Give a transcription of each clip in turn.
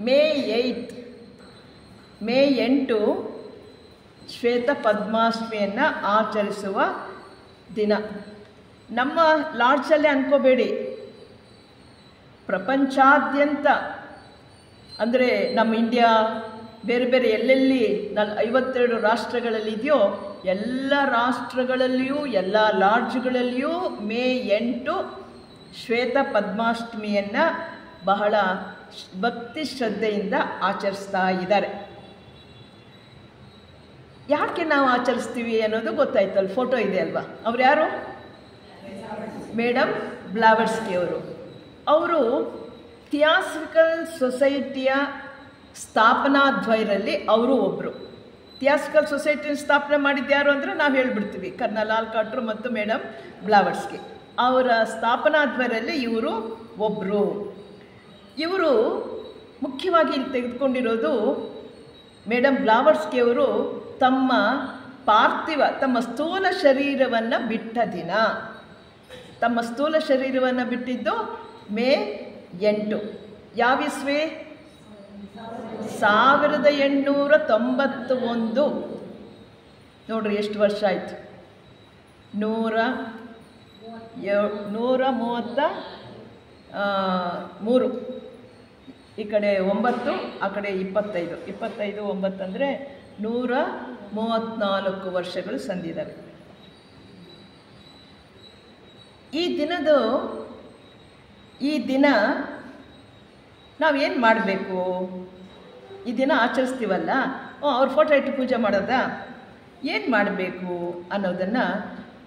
ಮೇ 8 ಶ್ವೇತ ಪದ್ಮಾಷ್ಟಮಿಯನ್ನು ಆಚರಿಸುವ ದಿನ. ನಮ್ಮ ಲಾಡ್ಜಲ್ಲೇ ಅಂದ್ಕೋಬೇಡಿ, ಪ್ರಪಂಚಾದ್ಯಂತ ಅಂದರೆ ನಮ್ಮ ಇಂಡಿಯಾ ಬೇರೆ ಬೇರೆ ಎಲ್ಲೆಲ್ಲಿ 52 ರಾಷ್ಟ್ರಗಳಲ್ಲಿದೆಯೋ ಎಲ್ಲ ರಾಷ್ಟ್ರಗಳಲ್ಲಿಯೂ ಎಲ್ಲ ಲಾಡ್ಜ್ಗಳಲ್ಲಿಯೂ ಮೇ 8 ಶ್ವೇತ ಪದ್ಮಾಷ್ಟಮಿಯನ್ನು ಬಹಳ ಭಕ್ತಿ ಶ್ರದ್ಧೆಯಿಂದ ಆಚರಿಸ್ತಾ ಇದ್ದಾರೆ. ಯಾಕೆ ನಾವು ಆಚರಿಸ್ತೀವಿ ಅನ್ನೋದು ಗೊತ್ತಾಯ್ತಲ್ಲ, ಫೋಟೋ ಇದೆ ಅಲ್ವಾ. ಅವ್ರು ಯಾರು? ಮೇಡಮ್ ಬ್ಲಾವರ್ಸ್ಕಿ ಅವರು ಥಿಯಾಸಫಿಕಲ್ ಸೊಸೈಟಿಯ ಸ್ಥಾಪನಾಧ್ವೈರಲ್ಲಿ ಅವರು ಒಬ್ಬರು. ಥಿಯಾಸಫಿಕಲ್ ಸೊಸೈಟಿನ ಸ್ಥಾಪನೆ ಮಾಡಿದ್ಯಾರು ಅಂದರೆ ನಾವು ಹೇಳ್ಬಿಡ್ತೀವಿ, ಕರ್ನಲ್ ಆಲ್ಕಾಟ್ರು ಮತ್ತು ಮೇಡಮ್ ಬ್ಲಾವರ್ಸ್ಕಿ. ಅವರ ಸ್ಥಾಪನಾಧ್ವೈರಲ್ಲಿ ಇವರು ಒಬ್ಬರು. ಇವರು ಮುಖ್ಯವಾಗಿ ಇಲ್ಲಿ ತೆಗೆದುಕೊಂಡಿರೋದು, ಮೇಡಮ್ ಬ್ಲಾವರ್ಸ್ಕಿಯವರು ತಮ್ಮ ತಮ್ಮ ಸ್ಥೂಲ ಶರೀರವನ್ನು ಬಿಟ್ಟ ದಿನ. ತಮ್ಮ ಸ್ಥೂಲ ಶರೀರವನ್ನು ಬಿಟ್ಟಿದ್ದು ಮೇ 8. ಯಾವ ಇಸ್ವಿ? 1891. ನೋಡ್ರಿ ಎಷ್ಟು ವರ್ಷ ಆಯಿತು. 133. ಈ ಕಡೆ 9, ಆ ಕಡೆ 25. 9 ಅಂದರೆ 134 ವರ್ಷಗಳು ಸಂದಿದ್ದಾವೆ. ಈ ದಿನ ನಾವೇನು ಮಾಡಬೇಕು? ಈ ದಿನ ಆಚರಿಸ್ತೀವಲ್ಲ, ಅವ್ರ ಫೋಟೋ ಇಟ್ಟು ಪೂಜೆ ಮಾಡೋದಾ? ಏನು ಮಾಡಬೇಕು ಅನ್ನೋದನ್ನು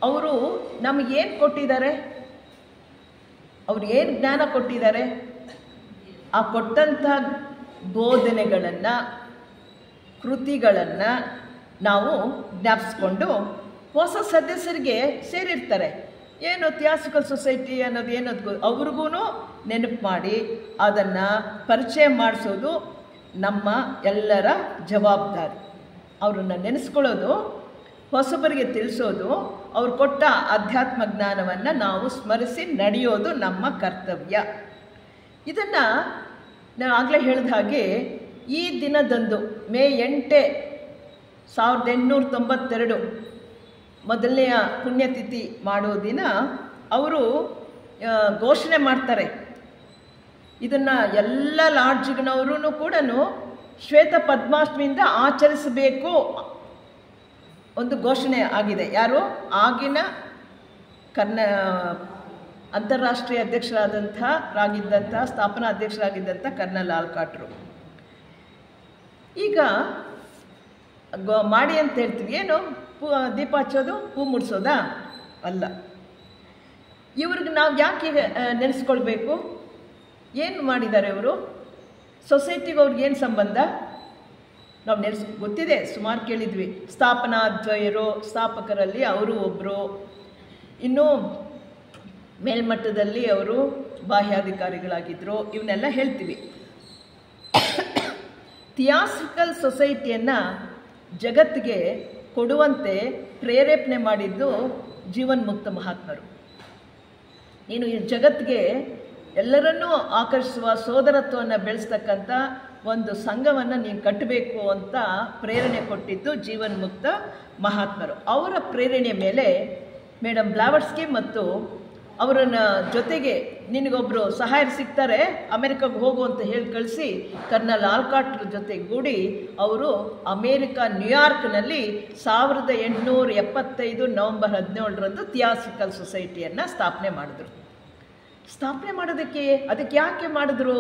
ಅವರು ನಮಗೇನು ಕೊಟ್ಟಿದ್ದಾರೆ, ಅವ್ರು ಏನು ಜ್ಞಾನ ಕೊಟ್ಟಿದ್ದಾರೆ, ಆ ಕೊಟ್ಟಂಥ ಬೋಧನೆಗಳನ್ನು, ಕೃತಿಗಳನ್ನು ನಾವು ಜ್ಞಾಪಿಸ್ಕೊಂಡು ಹೊಸ ಸದಸ್ಯರಿಗೆ ಸೇರಿರ್ತಾರೆ. ಏನು ಥಿಯಾಸಫಿಕಲ್ ಸೊಸೈಟಿ ಅನ್ನೋದು ಏನದು ಅವ್ರಿಗೂ ನೆನಪು ಮಾಡಿ ಅದನ್ನು ಪರಿಚಯ ಮಾಡಿಸೋದು ನಮ್ಮ ಎಲ್ಲರ ಜವಾಬ್ದಾರಿ. ಅವರನ್ನು ನೆನೆಸ್ಕೊಳ್ಳೋದು, ಹೊಸಬರಿಗೆ ತಿಳಿಸೋದು, ಅವ್ರು ಕೊಟ್ಟ ಅಧ್ಯಾತ್ಮ ಜ್ಞಾನವನ್ನು ನಾವು ಸ್ಮರಿಸಿ ನಡೆಯೋದು ನಮ್ಮ ಕರ್ತವ್ಯ. ಇದನ್ನು ನಾನು ಆಗಲೇ ಹೇಳಿದ ಹಾಗೆ ಈ ದಿನದಂದು ಮೇ 8, 1892 ಮೊದಲನೆಯ ಪುಣ್ಯತಿಥಿ ಮಾಡೋ ದಿನ ಅವರು ಘೋಷಣೆ ಮಾಡ್ತಾರೆ. ಇದನ್ನು ಎಲ್ಲ ಲಾಡ್ಜ್ನವರು ಕೂಡ ಶ್ವೇತ ಪದ್ಮಾಷ್ಟಮಿಯಿಂದ ಆಚರಿಸಬೇಕು ಒಂದು ಘೋಷಣೆ ಆಗಿದೆ. ಯಾರು? ಆಗಿನ ಅಂತಾರಾಷ್ಟ್ರೀಯ ಸ್ಥಾಪನಾ ಅಧ್ಯಕ್ಷರಾಗಿದ್ದಂಥ ಕರ್ನಲ್ ಆಲ್ಕಾಟ್ರು. ಈಗ ಮಾಡಿ ಅಂತ ಹೇಳ್ತೀವಿ. ಏನು ದೀಪ ಹಚ್ಚೋದು, ಹೂ ಮುಡಿಸೋದಾ? ಅಲ್ಲ. ಇವ್ರಿಗೆ ನಾವು ಯಾಕೆ ನೆನೆಸ್ಕೊಳ್ಬೇಕು? ಏನು ಮಾಡಿದ್ದಾರೆ ಇವರು? ಸೊಸೈಟಿಗೆ ಅವ್ರಿಗೇನು ಸಂಬಂಧ? ನಾವು ಗೊತ್ತಿದೆ, ಸುಮಾರು ಕೇಳಿದ್ವಿ. ಸ್ಥಾಪಕರಲ್ಲಿ ಅವರು ಒಬ್ಬರು. ಇನ್ನು ಮೇಲ್ಮಟ್ಟದಲ್ಲಿ ಅವರು ಬಾಹ್ಯಾಧಿಕಾರಿಗಳಾಗಿದ್ದರು. ಇವನ್ನೆಲ್ಲ ಹೇಳ್ತೀವಿ. ಥಿಯಾಸಫಿಕಲ್ ಸೊಸೈಟಿಯನ್ನು ಜಗತ್ತಿಗೆ ಕೊಡುವಂತೆ ಪ್ರೇರೇಪಣೆ ಮಾಡಿದ್ದು ಜೀವನ್ಮುಕ್ತ ಮಹಾತ್ಮರು. ನೀನು ಈ ಜಗತ್ತಿಗೆ ಎಲ್ಲರನ್ನೂ ಆಕರ್ಷಿಸುವ ಸೋದರತ್ವವನ್ನು ಬೆಳೆಸ್ತಕ್ಕಂಥ ಒಂದು ಸಂಘವನ್ನು ನೀನು ಕಟ್ಟಬೇಕು ಅಂತ ಪ್ರೇರಣೆ ಕೊಟ್ಟಿದ್ದು ಜೀವನ್ಮುಕ್ತ ಮಹಾತ್ಮರು. ಅವರ ಪ್ರೇರಣೆ ಮೇಲೆ ಮೇಡಮ್ ಬ್ಲಾವರ್ಸ್ಕಿ ಮತ್ತು ಅವರನ್ನ ಜೊತೆಗೆ ನಿನಗೊಬ್ಬರು ಸಹಾಯರು ಸಿಗ್ತಾರೆ, ಅಮೆರಿಕಾಗೆ ಹೋಗು ಅಂತ ಹೇಳಿ ಕಳಿಸಿ ಕರ್ನಲ್ ಆಲ್ಕಾಟ್ರ ಜೊತೆಗೂಡಿ ಅವರು ನ್ಯೂಯಾರ್ಕ್ನಲ್ಲಿ 1875 ನವೆಂಬರ್ 17 ಥಿಯಾಸಫಿಕಲ್ ಸೊಸೈಟಿಯನ್ನು ಸ್ಥಾಪನೆ ಮಾಡಿದ್ರು. ಸ್ಥಾಪನೆ ಮಾಡೋದಕ್ಕೆ ಅದಕ್ಕೆ ಯಾಕೆ ಮಾಡಿದ್ರು?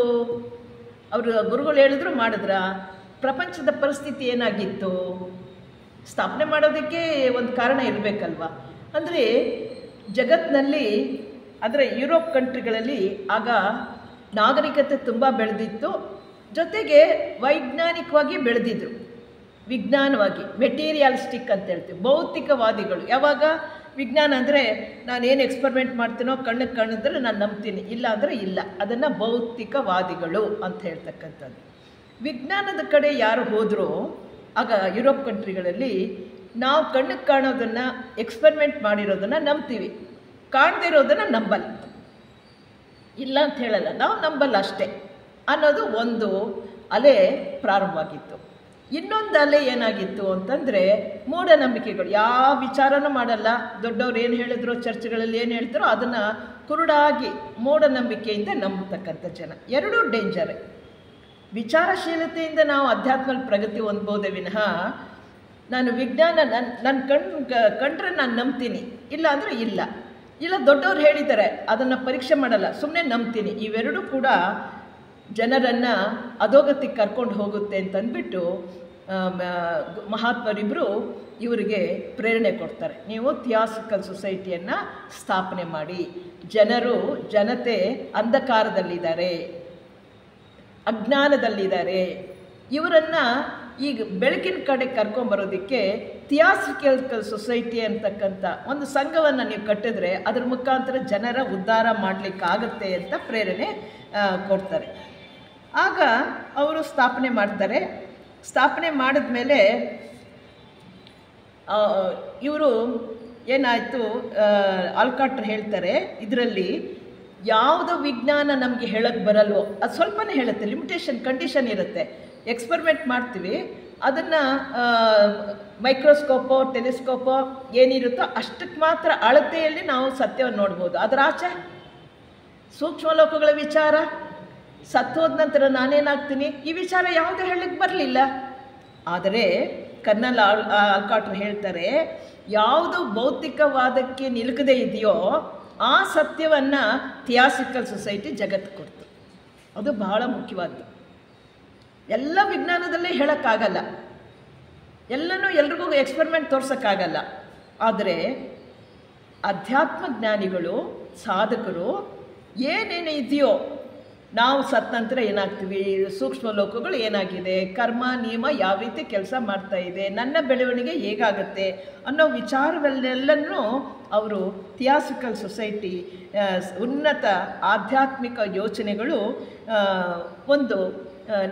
ಅವರು ಗುರುಗಳು ಹೇಳಿದ್ರು, ಮಾಡಿದ್ರ? ಪ್ರಪಂಚದ ಪರಿಸ್ಥಿತಿ ಏನಾಗಿತ್ತು? ಸ್ಥಾಪನೆ ಮಾಡೋದಕ್ಕೆ ಒಂದು ಕಾರಣ ಇರಬೇಕಲ್ವ. ಅಂದರೆ ಜಗತ್ತಿನಲ್ಲಿ, ಅಂದರೆ ಯುರೋಪ್ ಕಂಟ್ರಿಗಳಲ್ಲಿ ಆಗ ನಾಗರಿಕತೆ ತುಂಬ ಬೆಳೆದಿತ್ತು. ಜೊತೆಗೆ ವೈಜ್ಞಾನಿಕವಾಗಿ ಬೆಳೆದಿದ್ರು, ವಿಜ್ಞಾನವಾಗಿ, ಮೆಟೀರಿಯಲಿಸ್ಟಿಕ್ ಅಂತ ಹೇಳ್ತೀವಿ, ಭೌತಿಕವಾದಿಗಳು. ಯಾವಾಗ ವಿಜ್ಞಾನ ಅಂದರೆ ನಾನೇನು ಎಕ್ಸ್ಪರಿಮೆಂಟ್ ಮಾಡ್ತೀನೋ ಕಣ್ಣಿಗೆ ಕಾಣಿದ್ರೆ ನಾನು ನಂಬ್ತೀನಿ, ಇಲ್ಲ ಅಂದರೆ ಇಲ್ಲ, ಅದನ್ನು ಭೌತಿಕವಾದಿಗಳು ಅಂತ ಹೇಳ್ತಕ್ಕಂಥದ್ದು. ವಿಜ್ಞಾನದ ಕಡೆ ಯಾರು ಹೋದರೂ ಆಗ ಯುರೋಪ್ ಕಂಟ್ರಿಗಳಲ್ಲಿ ನಾವು ಕಣ್ಣಿಗೆ ಕಾಣೋದನ್ನು, ಎಕ್ಸ್ಪರಿಮೆಂಟ್ ಮಾಡಿರೋದನ್ನು ನಂಬ್ತೀವಿ, ಕಾಣದೇ ಇರೋದನ್ನು ನಂಬಲ್ಲ. ಇಲ್ಲ ಅಂತ ಹೇಳಲ್ಲ, ನಾವು ನಂಬಲ್ಲ ಅಷ್ಟೇ ಅನ್ನೋದು ಒಂದು. ಅಲೆ ಪ್ರಾರಂಭವಾಗಿತ್ತು. ಇನ್ನೊಂದು ಅಲೆ ಏನಾಗಿತ್ತು ಅಂತಂದರೆ ಮೂಢನಂಬಿಕೆಗಳು. ಯಾವ ವಿಚಾರನೂ ಮಾಡಲ್ಲ, ದೊಡ್ಡವ್ರು ಏನು ಹೇಳಿದ್ರು, ಚರ್ಚ್ಗಳಲ್ಲಿ ಏನು ಹೇಳ್ತಾರೋ ಅದನ್ನು ಕುರುಡಾಗಿ ಮೂಢನಂಬಿಕೆಯಿಂದ ನಂಬತಕ್ಕಂಥ ಜನ. ಎರಡೂ ಡೇಂಜರೇ. ವಿಚಾರಶೀಲತೆಯಿಂದ ನಾವು ಅಧ್ಯಾತ್ಮದಲ್ಲಿ ಪ್ರಗತಿ ಹೊಂದ್ಬೋದೇ ವಿನಃ ನಾನು ವಿಜ್ಞಾನ ನನ್ನ ಕಂಡ್ರೆ ನಾನು ನಂಬ್ತೀನಿ, ಇಲ್ಲ ಅಂದರೆ ಇಲ್ಲ ದೊಡ್ಡವ್ರು ಹೇಳಿದ್ದಾರೆ ಅದನ್ನು ಪರೀಕ್ಷೆ ಮಾಡಲ್ಲ, ಸುಮ್ಮನೆ ನಂಬ್ತೀನಿ. ಇವೆರಡೂ ಕೂಡ ಜನರನ್ನು ಅಧೋಗತಿಗೆ ಕರ್ಕೊಂಡು ಹೋಗುತ್ತೆ ಅಂತಂದ್ಬಿಟ್ಟು ಮಹಾತ್ಮರಿಬ್ಬರು ಇವರಿಗೆ ಪ್ರೇರಣೆ ಕೊಡ್ತಾರೆ. ನೀವು ಥಿಯಾಸಿಕಲ್ ಸೊಸೈಟಿಯನ್ನು ಸ್ಥಾಪನೆ ಮಾಡಿ. ಜನತೆ ಅಂಧಕಾರದಲ್ಲಿದ್ದಾರೆ, ಅಜ್ಞಾನದಲ್ಲಿದ್ದಾರೆ, ಇವರನ್ನು ಈಗ ಬೆಳಕಿನ ಕಡೆ ಕರ್ಕೊಂಬರೋದಕ್ಕೆ ಥಿಯಾಸಿಕಲ್ ಸೊಸೈಟಿ ಅಂತಕ್ಕಂಥ ಒಂದು ಸಂಘವನ್ನು ನೀವು ಕಟ್ಟಿದ್ರೆ ಅದ್ರ ಮುಖಾಂತರ ಜನರ ಉದ್ಧಾರ ಮಾಡಲಿಕ್ಕಾಗತ್ತೆ ಅಂತ ಪ್ರೇರಣೆ ಕೊಡ್ತಾರೆ. ಆಗ ಅವರು ಸ್ಥಾಪನೆ ಮಾಡ್ತಾರೆ. ಸ್ಥಾಪನೆ ಮಾಡಿದ್ಮೇಲೆ ಇವರು ಏನಾಯಿತು, ಆಲ್ಕಾಟ್ರ್ ಹೇಳ್ತಾರೆ, ಇದರಲ್ಲಿ ಯಾವುದೋ ವಿಜ್ಞಾನ ನಮಗೆ ಹೇಳಕ್ಕೆ ಬರಲ್ವೋ ಅದು ಸ್ವಲ್ಪನೇ ಹೇಳುತ್ತೆ, ಲಿಮಿಟೇಷನ್ ಕಂಡೀಷನ್ ಇರುತ್ತೆ. ಎಕ್ಸ್ಪರಿಮೆಂಟ್ ಮಾಡ್ತೀವಿ, ಅದನ್ನು ಮೈಕ್ರೋಸ್ಕೋಪೋ ಟೆಲಿಸ್ಕೋಪೋ ಏನಿರುತ್ತೋ ಅಷ್ಟಕ್ಕೆ ಮಾತ್ರ ಅಳತೆಯಲ್ಲಿ ನಾವು ಸತ್ಯವನ್ನು ನೋಡ್ಬೋದು. ಅದರ ಆಚೆ ಸೂಕ್ಷ್ಮ ಲೋಕಗಳ ವಿಚಾರ, ಸತ್ತೋದ ನಂತರ ನಾನೇನಾಗ್ತೀನಿ, ಈ ವಿಚಾರ ಯಾವುದೇ ಹೇಳಲಿಕ್ಕೆ ಬರಲಿಲ್ಲ. ಆದರೆ ಕರ್ನಲ್ ಆಲ್ಕಾಟ್ರ್ ಹೇಳ್ತಾರೆ, ಯಾವುದು ಭೌತಿಕವಾದಕ್ಕೆ ನಿಲುಕದೇ ಇದೆಯೋ ಆ ಸತ್ಯವನ್ನು ಥಿಯಾಸಿಕಲ್ ಸೊಸೈಟಿ ಜಗತ್ತು ಕೊಡ್ತು. ಅದು ಬಹಳ ಮುಖ್ಯವಾದ್ದು. ಎಲ್ಲ ವಿಜ್ಞಾನದಲ್ಲೇ ಹೇಳೋಕ್ಕಾಗಲ್ಲ, ಎಲ್ಲನೂ ಎಲ್ರಿಗೂ ಎಕ್ಸ್ಪರಿಮೆಂಟ್ ತೋರ್ಸೋಕ್ಕಾಗಲ್ಲ. ಆದರೆ ಅಧ್ಯಾತ್ಮ ಜ್ಞಾನಿಗಳು, ಸಾಧಕರು ಏನೇನು ಇದೆಯೋ, ನಾವು ಸತ್ತ ನಂತರ ಏನಾಗ್ತೀವಿ, ಸೂಕ್ಷ್ಮ ಲೋಕಗಳು ಏನಾಗಿದೆ, ಕರ್ಮ ನಿಯಮ ಯಾವ ರೀತಿ ಕೆಲಸ ಮಾಡ್ತಾ ಇದೆ, ನನ್ನ ಬೆಳವಣಿಗೆ ಹೇಗಾಗುತ್ತೆ ಅನ್ನೋ ವಿಚಾರವನ್ನೆಲ್ಲನೂ ಅವರು ಥಿಯಾಸಿಕಲ್ ಸೊಸೈಟಿ, ಉನ್ನತ ಆಧ್ಯಾತ್ಮಿಕ ಯೋಚನೆಗಳು ಒಂದು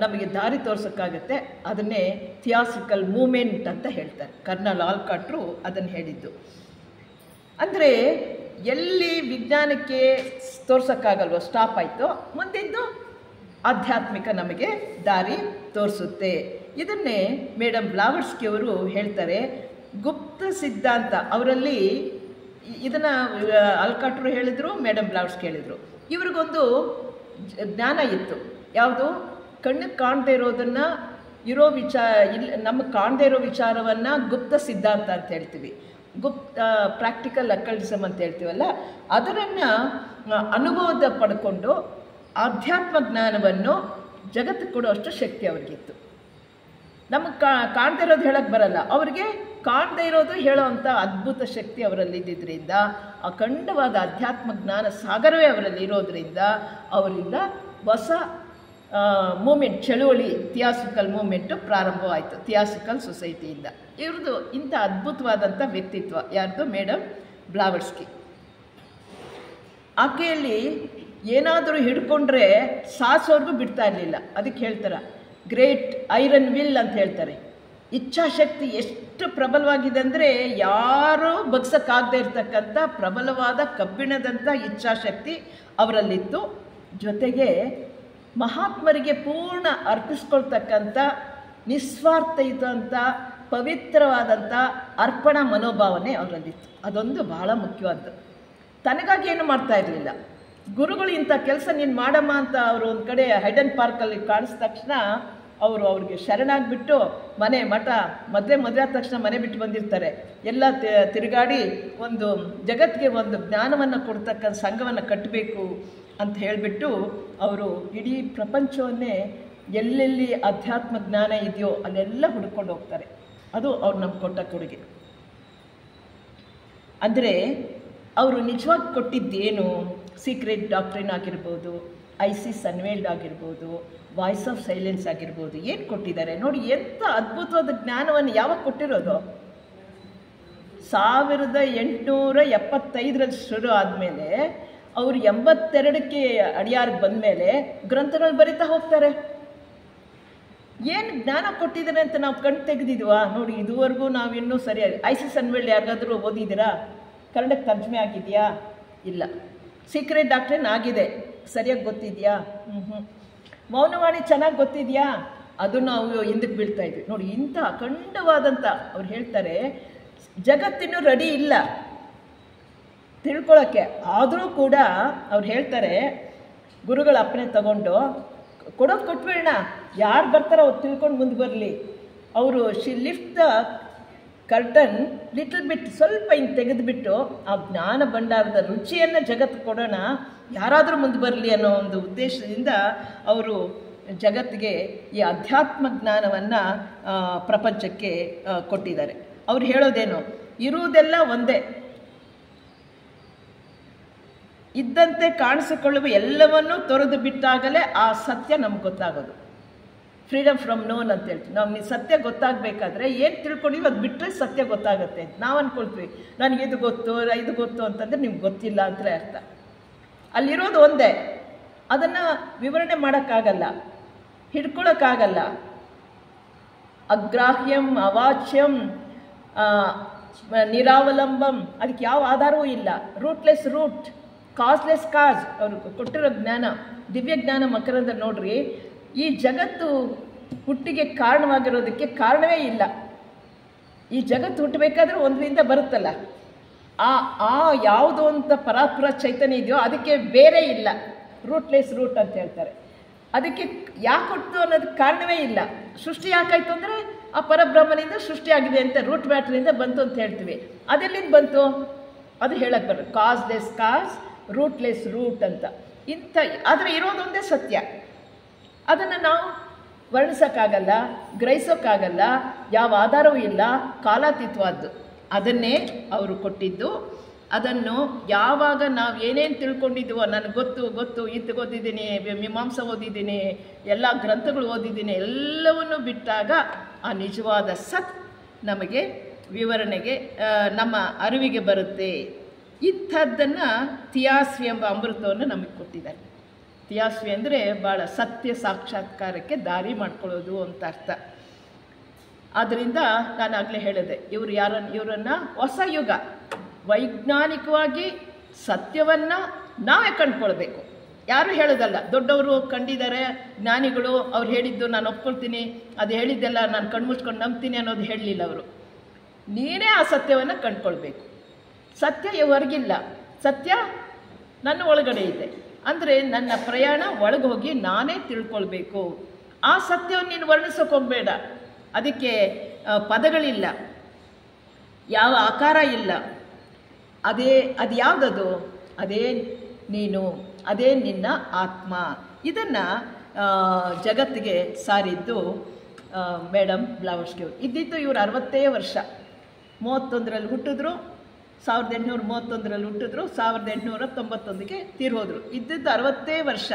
ನಮಗೆ ದಾರಿ ತೋರ್ಸೋಕ್ಕಾಗತ್ತೆ. ಅದನ್ನೇ ಥಿಯಾಸಿಕಲ್ ಮೂಮೆಂಟ್ ಅಂತ ಹೇಳ್ತಾರೆ. ಕರ್ನಲ್ ಆಲ್ಕಾಟ್ರು ಅದನ್ನು ಹೇಳಿದ್ದು. ಅಂದರೆ ಎಲ್ಲಿ ವಿಜ್ಞಾನಕ್ಕೆ ತೋರ್ಸೋಕ್ಕಾಗಲ್ವೋ ಸ್ಟಾಪ್ ಆಯಿತು, ಮುಂದಿದ್ದು ಆಧ್ಯಾತ್ಮಿಕ ನಮಗೆ ದಾರಿ ತೋರಿಸುತ್ತೆ. ಇದನ್ನೇ ಮೇಡಮ್ ಬ್ಲಾವರ್ಸ್ಕಿ ಅವರು ಹೇಳ್ತಾರೆ. ಗುಪ್ತ ಸಿದ್ಧಾಂತ ಅವರಲ್ಲಿ ಇದನ್ನು ಆಲ್ಕಾಟ್ರು ಹೇಳಿದರು, ಮೇಡಮ್ ಬ್ಲಾವರ್ಸ್ಕಿ ಹೇಳಿದರು. ಇವ್ರಿಗೊಂದು ಜ್ಞಾನ ಇತ್ತು. ಯಾವುದು? ಕಣ್ಣಿಗೆ ಕಾಣದೇ ಇರೋದನ್ನು ನಮಗೆ ಕಾಣದೇ ಇರೋ ವಿಚಾರವನ್ನು ಗುಪ್ತ ಸಿದ್ಧಾಂತ ಅಂತ ಹೇಳ್ತೀವಿ. ಪ್ರಾಕ್ಟಿಕಲ್ ಅಕಲ್ಟಿಸಮ್ ಅಂತ ಹೇಳ್ತೀವಲ್ಲ, ಅದನ್ನು ಅನುಭವದ ಪಡ್ಕೊಂಡು ಆಧ್ಯಾತ್ಮ ಜ್ಞಾನವನ್ನು ಜಗತ್ತಿಗೆ ಕೊಡುವಷ್ಟು ಶಕ್ತಿ ಅವ್ರಿಗಿತ್ತು. ನಮಗೆ ಕಾಣದೇ ಇರೋದು ಹೇಳಕ್ಕೆ ಬರಲ್ಲ, ಅವ್ರಿಗೆ ಕಾಣದೇ ಇರೋದು ಹೇಳೋವಂಥ ಅದ್ಭುತ ಶಕ್ತಿ ಅವರಲ್ಲಿ ಇದ್ದಿದ್ದರಿಂದ, ಅಖಂಡವಾದ ಆಧ್ಯಾತ್ಮ ಜ್ಞಾನ ಸಾಗರವೇ ಅವರಲ್ಲಿ ಇರೋದರಿಂದ ಅವರಿಂದ ಹೊಸ ಮೂಮೆಂಟ್, ಚಳುವಳಿ, ಥಿಯಾಸಿಕಲ್ ಮೂಮೆಂಟು ಪ್ರಾರಂಭವಾಯಿತು ಥಿಯಾಸಿಕಲ್ ಸೊಸೈಟಿಯಿಂದ. ಇವ್ರದ್ದು ಇಂಥ ಅದ್ಭುತವಾದಂಥ ವ್ಯಕ್ತಿತ್ವ ಯಾರ್ದು? Madam Blavatsky. ಆಕೆಯಲ್ಲಿ ಏನಾದರೂ ಹಿಡ್ಕೊಂಡ್ರೆ ಸಾಸೋರ್ಗೂ ಬಿಡ್ತಾ ಇರಲಿಲ್ಲ. ಅದಕ್ಕೆ ಹೇಳ್ತಾರೆ ಗ್ರೇಟ್ ಐರನ್ ವಿಲ್ ಅಂತ ಹೇಳ್ತಾರೆ. ಇಚ್ಛಾಶಕ್ತಿ ಎಷ್ಟು ಪ್ರಬಲವಾಗಿದೆ ಅಂದರೆ ಯಾರೂ ಬಗ್ಸಕ್ಕಾಗದೇ ಇರತಕ್ಕಂಥ ಪ್ರಬಲವಾದ ಕಬ್ಬಿಣದಂಥ ಇಚ್ಛಾಶಕ್ತಿ ಅವರಲ್ಲಿತ್ತು. ಜೊತೆಗೆ ಮಹಾತ್ಮರಿಗೆ ಪೂರ್ಣ ಅರ್ಪಿಸ್ಕೊಳ್ತಕ್ಕಂಥ ನಿಸ್ವಾರ್ಥಯುತ ಪವಿತ್ರವಾದಂಥ ಅರ್ಪಣಾ ಮನೋಭಾವನೆ ಅವರಲ್ಲಿತ್ತು. ಅದೊಂದು ಬಹಳ ಮುಖ್ಯವಾದ್ದು. ತನಗಾಗಿ ಏನು ಮಾಡ್ತಾ ಇರಲಿಲ್ಲ. ಗುರುಗಳು ಇಂಥ ಕೆಲಸ ನೀನು ಮಾಡಮ್ಮ ಅಂತ ಅವರು ಒಂದು ಕಡೆ ಹೈಡನ್ ಪಾರ್ಕಲ್ಲಿ ಕಾಣಿಸಿದ ತಕ್ಷಣ ಅವ್ರಿಗೆ ಶರಣಾಗಿಬಿಟ್ಟು ಮಠ ಮದುವೆ ಆದ ತಕ್ಷಣ ಮನೆ ಬಿಟ್ಟು ಬಂದಿರ್ತಾರೆ. ಎಲ್ಲ ತಿರುಗಾಡಿ ಒಂದು ಜಗತ್ತಿಗೆ ಒಂದು ಜ್ಞಾನವನ್ನು ಕೊಡ್ತಕ್ಕಂಥ ಸಂಘವನ್ನು ಕಟ್ಟಬೇಕು ಅಂತ ಹೇಳಿಬಿಟ್ಟು ಅವರು ಇಡೀ ಪ್ರಪಂಚವನ್ನೇ ಎಲ್ಲೆಲ್ಲಿ ಅಧ್ಯಾತ್ಮ ಜ್ಞಾನ ಇದೆಯೋ ಅಲ್ಲೆಲ್ಲ ಹುಡ್ಕೊಂಡು ಹೋಗ್ತಾರೆ. ಅದು ಅವ್ರು ನಮ್ಗೆ ಕೊಟ್ಟ ಕೊಡುಗೆ. ಅಂದರೆ ಅವರು ನಿಜವಾಗಿ ಕೊಟ್ಟಿದ್ದೇನು? ಸೀಕ್ರೆಟ್ ಡಾಕ್ಟ್ರಿನ್ ಆಗಿರ್ಬೋದು, ಐಸಿಸ್ ಅನ್ವೇಲ್ಡ್ ಆಗಿರ್ಬೋದು, ವಾಯ್ಸ್ ಆಫ್ ಸೈಲೆನ್ಸ್ ಆಗಿರ್ಬೋದು, ಏನು ಕೊಟ್ಟಿದ್ದಾರೆ ನೋಡಿ. ಎಂಥ ಅದ್ಭುತವಾದ ಜ್ಞಾನವನ್ನು ಯಾವಾಗ ಕೊಟ್ಟಿರೋದು? 1875 ಶುರು ಆದಮೇಲೆ ಅವರು 82ಕ್ಕೆ ಅಡಿಯಾರಿಗೆ ಬಂದ ಮೇಲೆ ಗ್ರಂಥಗಳು ಬರಿತಾ ಹೋಗ್ತಾರೆ. ಏನು ಜ್ಞಾನ ಕೊಟ್ಟಿದ್ದಾರೆ ಅಂತ ನಾವು ಕಣ್ಣು ತೆಗೆದಿದ್ವಾ ನೋಡಿ? ಇದುವರೆಗೂ ನಾವಿನ್ನೂ ಸರಿಯಾಗಿ ಐಸಿಸ್ ಅನ್ವೇಲ್ಡ್ ಯಾರಿಗಾದರೂ ಓದಿದ್ದೀರಾ? ಕನ್ನಡಕ್ಕೆ ತರ್ಜುಮೆ ಆಗಿದೆಯಾ? ಇಲ್ಲ. ಸೀಕ್ರೆಟ್ ಡಾಕ್ಟ್ರಿನ್ ಆಗಿದೆ, ಸರಿಯಾಗಿ ಗೊತ್ತಿದೆಯಾ? ಮೌನವಾಣಿ ಚೆನ್ನಾಗಿ ಗೊತ್ತಿದೆಯಾ, ಅದನ್ನು ನಾವು ಹಿಂದಕ್ಕೆ ಬೀಳ್ತಾ ಇದ್ವಿ ನೋಡಿ. ಇಂಥ ಅಖಂಡವಾದಂಥ ಅವ್ರು ಹೇಳ್ತಾರೆ, ಜಗತ್ತಿನೂ ರೆಡಿ ಇಲ್ಲ ತಿಳ್ಕೊಳ್ಳೋಕ್ಕೆ. ಆದರೂ ಕೂಡ ಅವ್ರು ಹೇಳ್ತಾರೆ, ಗುರುಗಳ ಅಪ್ಪಣೆ ತಗೊಂಡು ಕೊಡೋದು ಕೊಟ್ಬಿಡೋಣ, ಯಾರು ಬರ್ತಾರೋ ಅವ್ರು ತಿಳ್ಕೊಂಡು ಮುಂದೆ ಬರಲಿ. ಅವರು she lift the curtain little bit, ಸ್ವಲ್ಪ ಹಿಂಗೆ ತೆಗೆದುಬಿಟ್ಟು ಆ ಜ್ಞಾನ ಭಂಡಾರದ ರುಚಿಯನ್ನು ಜಗತ್ತು ಕೊಡೋಣ, ಯಾರಾದರೂ ಮುಂದೆ ಬರಲಿ ಅನ್ನೋ ಒಂದು ಉದ್ದೇಶದಿಂದ ಅವರು ಜಗತ್ತಿಗೆ ಈ ಅಧ್ಯಾತ್ಮ ಜ್ಞಾನವನ್ನು ಪ್ರಪಂಚಕ್ಕೆ ಕೊಟ್ಟಿದ್ದಾರೆ. ಅವ್ರು ಹೇಳೋದೇನು, ಇರುವುದೆಲ್ಲ ಒಂದೇ, ಇದ್ದಂತೆ ಕಾಣಿಸಿಕೊಳ್ಳುವ ಎಲ್ಲವನ್ನೂ ತೊರೆದು ಬಿಟ್ಟಾಗಲೇ ಆ ಸತ್ಯ ನಮ್ಗೆ ಗೊತ್ತಾಗೋದು. ಫ್ರೀಡಮ್ ಫ್ರಮ್ ನೋನ್ ಅಂತ ಹೇಳ್ತೀವಿ. ನಾವು ಸತ್ಯ ಗೊತ್ತಾಗಬೇಕಾದ್ರೆ ಏನು ತಿಳ್ಕೊಂಡಿವಿ ಅದು ಬಿಟ್ಟರೆ ಸತ್ಯ ಗೊತ್ತಾಗುತ್ತೆ. ನಾವು ಅಂದ್ಕೊಳ್ತೀವಿ ನನಗೆ ಇದು ಗೊತ್ತು ಅಂತಂದರೆ ನಿಮ್ಗೆ ಗೊತ್ತಿಲ್ಲ ಅಂತಲೇ ಅರ್ಥ. ಅಲ್ಲಿರೋದು ಒಂದೇ, ಅದನ್ನು ವಿವರಣೆ ಮಾಡೋಕ್ಕಾಗಲ್ಲ, ಹಿಡ್ಕೊಳ್ಳೋಕ್ಕಾಗಲ್ಲ. ಅಗ್ರಾಹ್ಯಂ ಅವಾಚ್ಯಂ ನಿರಾವಲಂಬಂ, ಅದಕ್ಕೆ ಯಾವ ಆಧಾರವೂ ಇಲ್ಲ. ರೂಟ್ಲೆಸ್ ರೂಟ್, ಕಾಸ್ಲೆಸ್ ಕಾಸ್. ಅವರು ಕೊಟ್ಟಿರೋ ಜ್ಞಾನ, ದಿವ್ಯ ಜ್ಞಾನ ಮಕರಂದ ನೋಡ್ರಿ. ಈ ಜಗತ್ತು ಹುಟ್ಟಿಗೆ ಕಾರಣವಾಗಿರೋದಕ್ಕೆ ಕಾರಣವೇ ಇಲ್ಲ. ಈ ಜಗತ್ತು ಹುಟ್ಟಬೇಕಾದ್ರೆ ಒಂದರಿಂದ ಬರುತ್ತಲ್ಲ, ಆ ಯಾವುದು ಅಂತ ಪರಾತ್ಪರ ಚೈತನ್ಯ ಇದೆಯೋ ಅದಕ್ಕೆ ಬೇರೆ ಇಲ್ಲ. ರೂಟ್ಲೆಸ್ ರೂಟ್ ಅಂತ ಹೇಳ್ತಾರೆ. ಅದಕ್ಕೆ ಯಾಕೆ ಹುಟ್ಟಿತು ಅನ್ನೋದಕ್ಕೆ ಕಾರಣವೇ ಇಲ್ಲ. ಸೃಷ್ಟಿ ಯಾಕಾಯ್ತು ಅಂದರೆ ಆ ಪರಬ್ರಹ್ಮನಿಂದ ಸೃಷ್ಟಿಯಾಗಿದೆ ಅಂತ, ರೂಟ್ ಮ್ಯಾಟ್ರಿಂದ ಬಂತು ಅಂತ ಹೇಳ್ತೀವಿ. ಅದೆಲ್ಲಿಂದ ಬಂತು ಅದು ಹೇಳಕ್ಕೆ ಬರೋದು. ಕಾಸ್ಲೆಸ್ ಕಾಸ್, ರೂಟ್ಲೆಸ್ ರೂಟ್ ಅಂತ. ಆದರೆ ಇರೋದೊಂದೇ ಸತ್ಯ. ಅದನ್ನು ನಾವು ವರ್ಣಿಸೋಕ್ಕಾಗಲ್ಲ, ಗ್ರಹಿಸೋಕ್ಕಾಗಲ್ಲ, ಯಾವ ಆಧಾರವೂ ಇಲ್ಲ, ಕಾಲಾತೀತವಾದ್ದು. ಅದನ್ನೇ ಅವರು ಕೊಟ್ಟಿದ್ದು. ಅದನ್ನು ಯಾವಾಗ ನಾವು ಏನೇನು ತಿಳ್ಕೊಂಡಿದ್ದೀವೋ, ನನಗೆ ಗೊತ್ತು ಇದು ಓದಿದ್ದೀನಿ, ಮೀಮಾಂಸ ಓದಿದ್ದೀನಿ, ಎಲ್ಲ ಗ್ರಂಥಗಳು ಓದಿದ್ದೀನಿ, ಎಲ್ಲವನ್ನೂ ಬಿಟ್ಟಾಗ ಆ ನಿಜವಾದ ಸತ್ ನಮಗೆ ವಿವರಣೆಗೆ, ನಮ್ಮ ಅರಿವಿಗೆ ಬರುತ್ತೆ. ಇಂಥದ್ದನ್ನು ಥಿಯಾಸ್ವಿ ಎಂಬ ಅಮೃತವನ್ನು ನಮಗೆ ಕೊಟ್ಟಿದ್ದಾರೆ. ಥಿಯಾಸ್ವಿ ಅಂದರೆ ಭಾಳ ಸತ್ಯ ಸಾಕ್ಷಾತ್ಕಾರಕ್ಕೆ ದಾರಿ ಮಾಡ್ಕೊಳ್ಳೋದು ಅಂತ ಅರ್ಥ. ಆದ್ದರಿಂದ ನಾನು ಆಗಲೇ ಹೇಳಿದೆ, ಇವರನ್ನು ಹೊಸ ಯುಗ, ವೈಜ್ಞಾನಿಕವಾಗಿ ಸತ್ಯವನ್ನು ನಾವೇ ಕಂಡುಕೊಳ್ಬೇಕು. ಯಾರು ಹೇಳೋದಲ್ಲ. ದೊಡ್ಡವರು ಕಂಡಿದ್ದಾರೆ, ಜ್ಞಾನಿಗಳು, ಅವ್ರು ಹೇಳಿದ್ದು ನಾನು ಒಪ್ಕೊಳ್ತೀನಿ, ಅದು ಹೇಳಿದ್ದೆಲ್ಲ ನಾನು ಕಣ್ಮುಚ್ಕೊಂಡು ನಂಬ್ತೀನಿ ಅನ್ನೋದು ಹೇಳಲಿಲ್ಲ ಅವರು. ನೀನೇ ಆ ಸತ್ಯವನ್ನು ಕಂಡುಕೊಳ್ಬೇಕು. ಸತ್ಯ ಹೊರಗಿಲ್ಲ, ಸತ್ಯ ನನ್ನ ಒಳಗಡೆ ಇದೆ. ಅಂದರೆ ನನ್ನ ಪ್ರಯಾಣ ಒಳಗೋಗಿ ನಾನೇ ತಿಳ್ಕೊಳ್ಬೇಕು. ಆ ಸತ್ಯವನ್ನು ನೀನು ವರ್ಣಿಸೋಕೆ ಹೋಗಬೇಡ. ಅದಕ್ಕೆ ಪದಗಳಿಲ್ಲ, ಯಾವ ಆಕಾರ ಇಲ್ಲ. ಅದು ಯಾವುದದು? ಅದೇ ನೀನು, ಅದೇ ನಿನ್ನ ಆತ್ಮ. ಇದನ್ನು ಜಗತ್ತಿಗೆ ಸಾರಿದ್ದು ಮೇಡಮ್ ಬ್ಲಾವರ್ಸ್ಕಿ ಅವರು. ಇದ್ದಿದ್ದು ಇವರು 60 ವರ್ಷ. 31ರಲ್ಲಿ ಹುಟ್ಟಿದ್ರು, 1831ರಲ್ಲಿ ಹುಟ್ಟಿದ್ರು, 1891ಕ್ಕೆ ತೀರ್ಹೋದ್ರು. ಇದ್ದಿದ್ದು 60 ವರ್ಷ.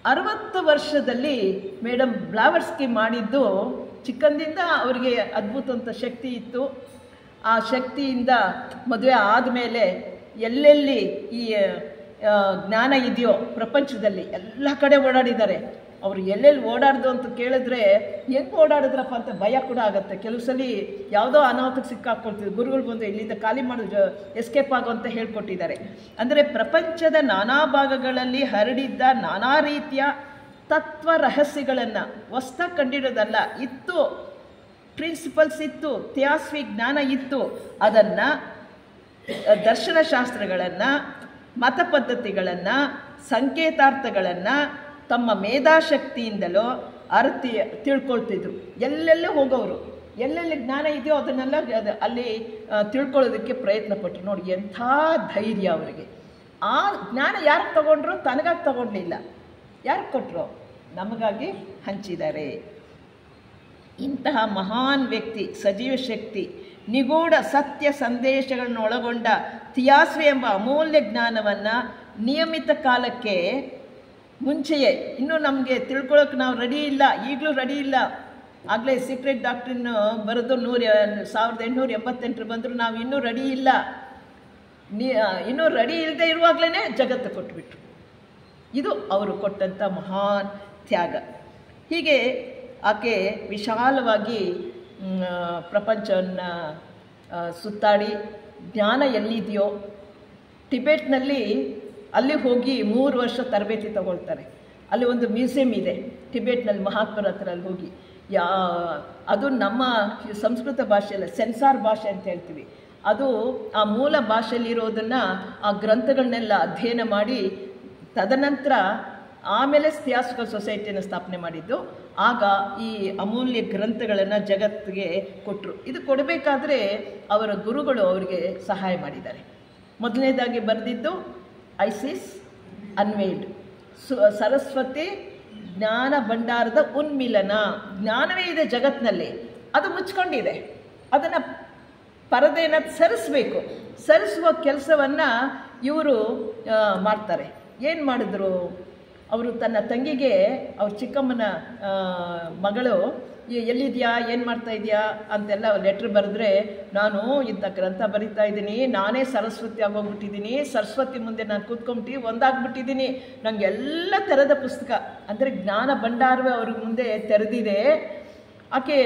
60 ವರ್ಷದಲ್ಲಿ ಮೇಡಮ್ ಬ್ಲಾವರ್ಸ್ಕಿ ಮಾಡಿದ್ದು, ಚಿಕ್ಕಂದಿಂದ ಅವರಿಗೆ ಅದ್ಭುತವಂತ ಶಕ್ತಿ ಇತ್ತು. ಆ ಶಕ್ತಿಯಿಂದ ಮದುವೆ ಆದಮೇಲೆ ಎಲ್ಲೆಲ್ಲಿ ಈ ಜ್ಞಾನ ಇದೆಯೋ ಪ್ರಪಂಚದಲ್ಲಿ ಎಲ್ಲ ಕಡೆ ಓಡಾಡಿದ್ದಾರೆ. ಅವರು ಎಲ್ಲೆಲ್ಲಿ ಓಡಾಡ್ದು ಅಂತ ಕೇಳಿದ್ರೆ ಹೆಂಗೆ ಓಡಾಡಿದ್ರಪ್ಪ ಅಂತ ಭಯ ಕೂಡ ಆಗುತ್ತೆ. ಕೆಲವು ಸಲ ಯಾವುದೋ ಅನಾಹುತಕ್ಕೆ ಸಿಕ್ಕಾಕೊಳ್ತಿದ್ರು. ಗುರುಗಳು ಬಂದು ಇಲ್ಲಿಂದ ಖಾಲಿ ಮಾಡೋದು, ಎಸ್ಕೇಪ್ ಆಗೋ ಅಂತ ಹೇಳ್ಕೊಟ್ಟಿದ್ದಾರೆ. ಅಂದರೆ ಪ್ರಪಂಚದ ನಾನಾ ಭಾಗಗಳಲ್ಲಿ ಹರಡಿದ್ದ ನಾನಾ ರೀತಿಯ ತತ್ವ ರಹಸ್ಯಗಳನ್ನು ಹೊಸ್ದಾಗಿ ಕಂಡಿಡೋದಲ್ಲ, ಇತ್ತು, ಪ್ರಿನ್ಸಿಪಲ್ಸ್ ಇತ್ತು, ಥಿಯಾಸ್ವಿ ಜ್ಞಾನ ಇತ್ತು. ಅದನ್ನು ದರ್ಶನಶಾಸ್ತ್ರಗಳನ್ನು, ಮತ ಪದ್ಧತಿಗಳನ್ನು, ಸಂಕೇತಾರ್ಥಗಳನ್ನು ತಮ್ಮ ಮೇಧಾಶಕ್ತಿಯಿಂದಲೋ ಅರ್ತಿ ತಿಳ್ಕೊಳ್ತಿದ್ರು. ಎಲ್ಲೆಲ್ಲೇ ಹೋಗೋರು, ಎಲ್ಲೆಲ್ಲಿ ಜ್ಞಾನ ಇದೆಯೋ ಅದನ್ನೆಲ್ಲ ಅಲ್ಲಿ ತಿಳ್ಕೊಳ್ಳೋದಕ್ಕೆ ಪ್ರಯತ್ನ ಪಟ್ಟರು. ನೋಡಿ ಎಂಥ ಧೈರ್ಯ ಅವರಿಗೆ. ಆ ಜ್ಞಾನ ಯಾರಿಗೆ ತಗೊಂಡ್ರು? ತನಗಾಗಿ ತಗೊಂಡ್ಲಿಲ್ಲ. ಯಾರಿಗೆ ಕೊಟ್ಟರು? ನಮಗಾಗಿ ಹಂಚಿದ್ದಾರೆ. ಇಂತಹ ಮಹಾನ್ ವ್ಯಕ್ತಿ, ಸಜೀವ ಶಕ್ತಿ, ನಿಗೂಢ ಸತ್ಯ ಸಂದೇಶಗಳನ್ನು ಒಳಗೊಂಡ ಥಿಯಾಸ್ವಿ ಎಂಬ ಅಮೂಲ್ಯ ಜ್ಞಾನವನ್ನು ನಿಯಮಿತ ಕಾಲಕ್ಕೆ ಮುಂಚೆಯೇ, ಇನ್ನೂ ನಮಗೆ ತಿಳ್ಕೊಳ್ಳೋಕೆ ನಾವು ರೆಡಿ ಇಲ್ಲ, ಈಗಲೂ ರೆಡಿ ಇಲ್ಲ. ಆಗಲೇ ಸೀಕ್ರೆಟ್ ಡಾಕ್ಟ್ರಿನ್ ಬರೆದು 1888 ಬಂದರೂ ನಾವು ಇನ್ನೂ ರೆಡಿ ಇಲ್ಲ. ಇನ್ನೂ ರೆಡಿ ಇಲ್ಲದೆ ಇರುವಾಗಲೇ ಜಗತ್ತು ಕೊಟ್ಬಿಟ್ರು. ಇದು ಅವರು ಕೊಟ್ಟಂಥ ಮಹಾನ್ ತ್ಯಾಗ. ಹೀಗೆ ಆಕೆ ವಿಶಾಲವಾಗಿ ಪ್ರಪಂಚವನ್ನು ಸುತ್ತಾಡಿ ಜ್ಞಾನ ಎಲ್ಲಿದೆಯೋ ಟಿಬೆಟ್ನಲ್ಲಿ ಅಲ್ಲಿ ಹೋಗಿ 3 ವರ್ಷ ತರಬೇತಿ ತಗೊಳ್ತಾರೆ. ಅಲ್ಲಿ ಒಂದು ಮ್ಯೂಸಿಯಂ ಇದೆ ಟಿಬೆಟ್ನಲ್ಲಿ, ಮಹಾತ್ಮರ ಹತ್ರ ಅಲ್ಲಿ ಹೋಗಿ. ಅದು ನಮ್ಮ ಸಂಸ್ಕೃತ ಭಾಷೆಯಲ್ಲ, ಸೆನ್ಸಾರ್ ಭಾಷೆ ಅಂತ ಹೇಳ್ತೀವಿ. ಅದು ಆ ಮೂಲ ಭಾಷೆಯಲ್ಲಿರೋದನ್ನು ಆ ಗ್ರಂಥಗಳನ್ನೆಲ್ಲ ಅಧ್ಯಯನ ಮಾಡಿ ತದನಂತರ ಆಮೇಲೆ ಥಿಯಾಸಫಿಕಲ್ ಸೊಸೈಟಿಯನ್ನು ಸ್ಥಾಪನೆ ಮಾಡಿದ್ದು. ಆಗ ಈ ಅಮೂಲ್ಯ ಗ್ರಂಥಗಳನ್ನು ಜಗತ್ತಿಗೆ ಕೊಟ್ಟರು. ಇದು ಕೊಡಬೇಕಾದ್ರೆ ಅವರ ಗುರುಗಳು ಅವರಿಗೆ ಸಹಾಯ ಮಾಡಿದ್ದಾರೆ. ಮೊದಲನೇದಾಗಿ ಬರೆದಿದ್ದು ಐಸಿಸ್ ಅನ್ವೇಲ್ಡ್, ಸರಸ್ವತಿ ಜ್ಞಾನ ಭಂಡಾರದ ಉನ್ಮಿಲನ. ಜ್ಞಾನವೇ ಇದೆ ಜಗತ್ತಿನಲ್ಲಿ, ಅದು ಮುಚ್ಕೊಂಡಿದೆ. ಅದನ್ನು ಪರದೆಯನ್ನು ಸರಿಸಬೇಕು. ಸರಿಸುವ ಕೆಲಸವನ್ನು ಇವರು ಮಾಡ್ತಾರೆ. ಏನು ಮಾಡಿದ್ರು ಅವರು? ತನ್ನ ತಂಗಿಗೆ, ಅವ್ರ ಚಿಕ್ಕಮ್ಮನ ಮಗಳು ಎಲ್ಲಿದೆಯಾ, ಏನು ಮಾಡ್ತಾ ಇದೆಯಾ ಅಂತೆಲ್ಲ ಲೆಟ್ರ್ ಬರೆದ್ರೆ, ನಾನು ಇಂಥ ಗ್ರಂಥ ಬರಿತಾ ಇದ್ದೀನಿ, ನಾನೇ ಸರಸ್ವತಿ ಆಗೋಗ್ಬಿಟ್ಟಿದ್ದೀನಿ, ಸರಸ್ವತಿ ಮುಂದೆ ನಾನು ಕೂತ್ಕೊಂಬಿಟ್ಟು ಒಂದಾಗ್ಬಿಟ್ಟಿದ್ದೀನಿ, ನನಗೆಲ್ಲ ತೆರೆದ ಪುಸ್ತಕ ಅಂದರೆ ಜ್ಞಾನ ಭಂಡಾರವೇ ಅವ್ರಿಗೆ ಮುಂದೆ ತೆರೆದಿದೆ. ಆಕೆ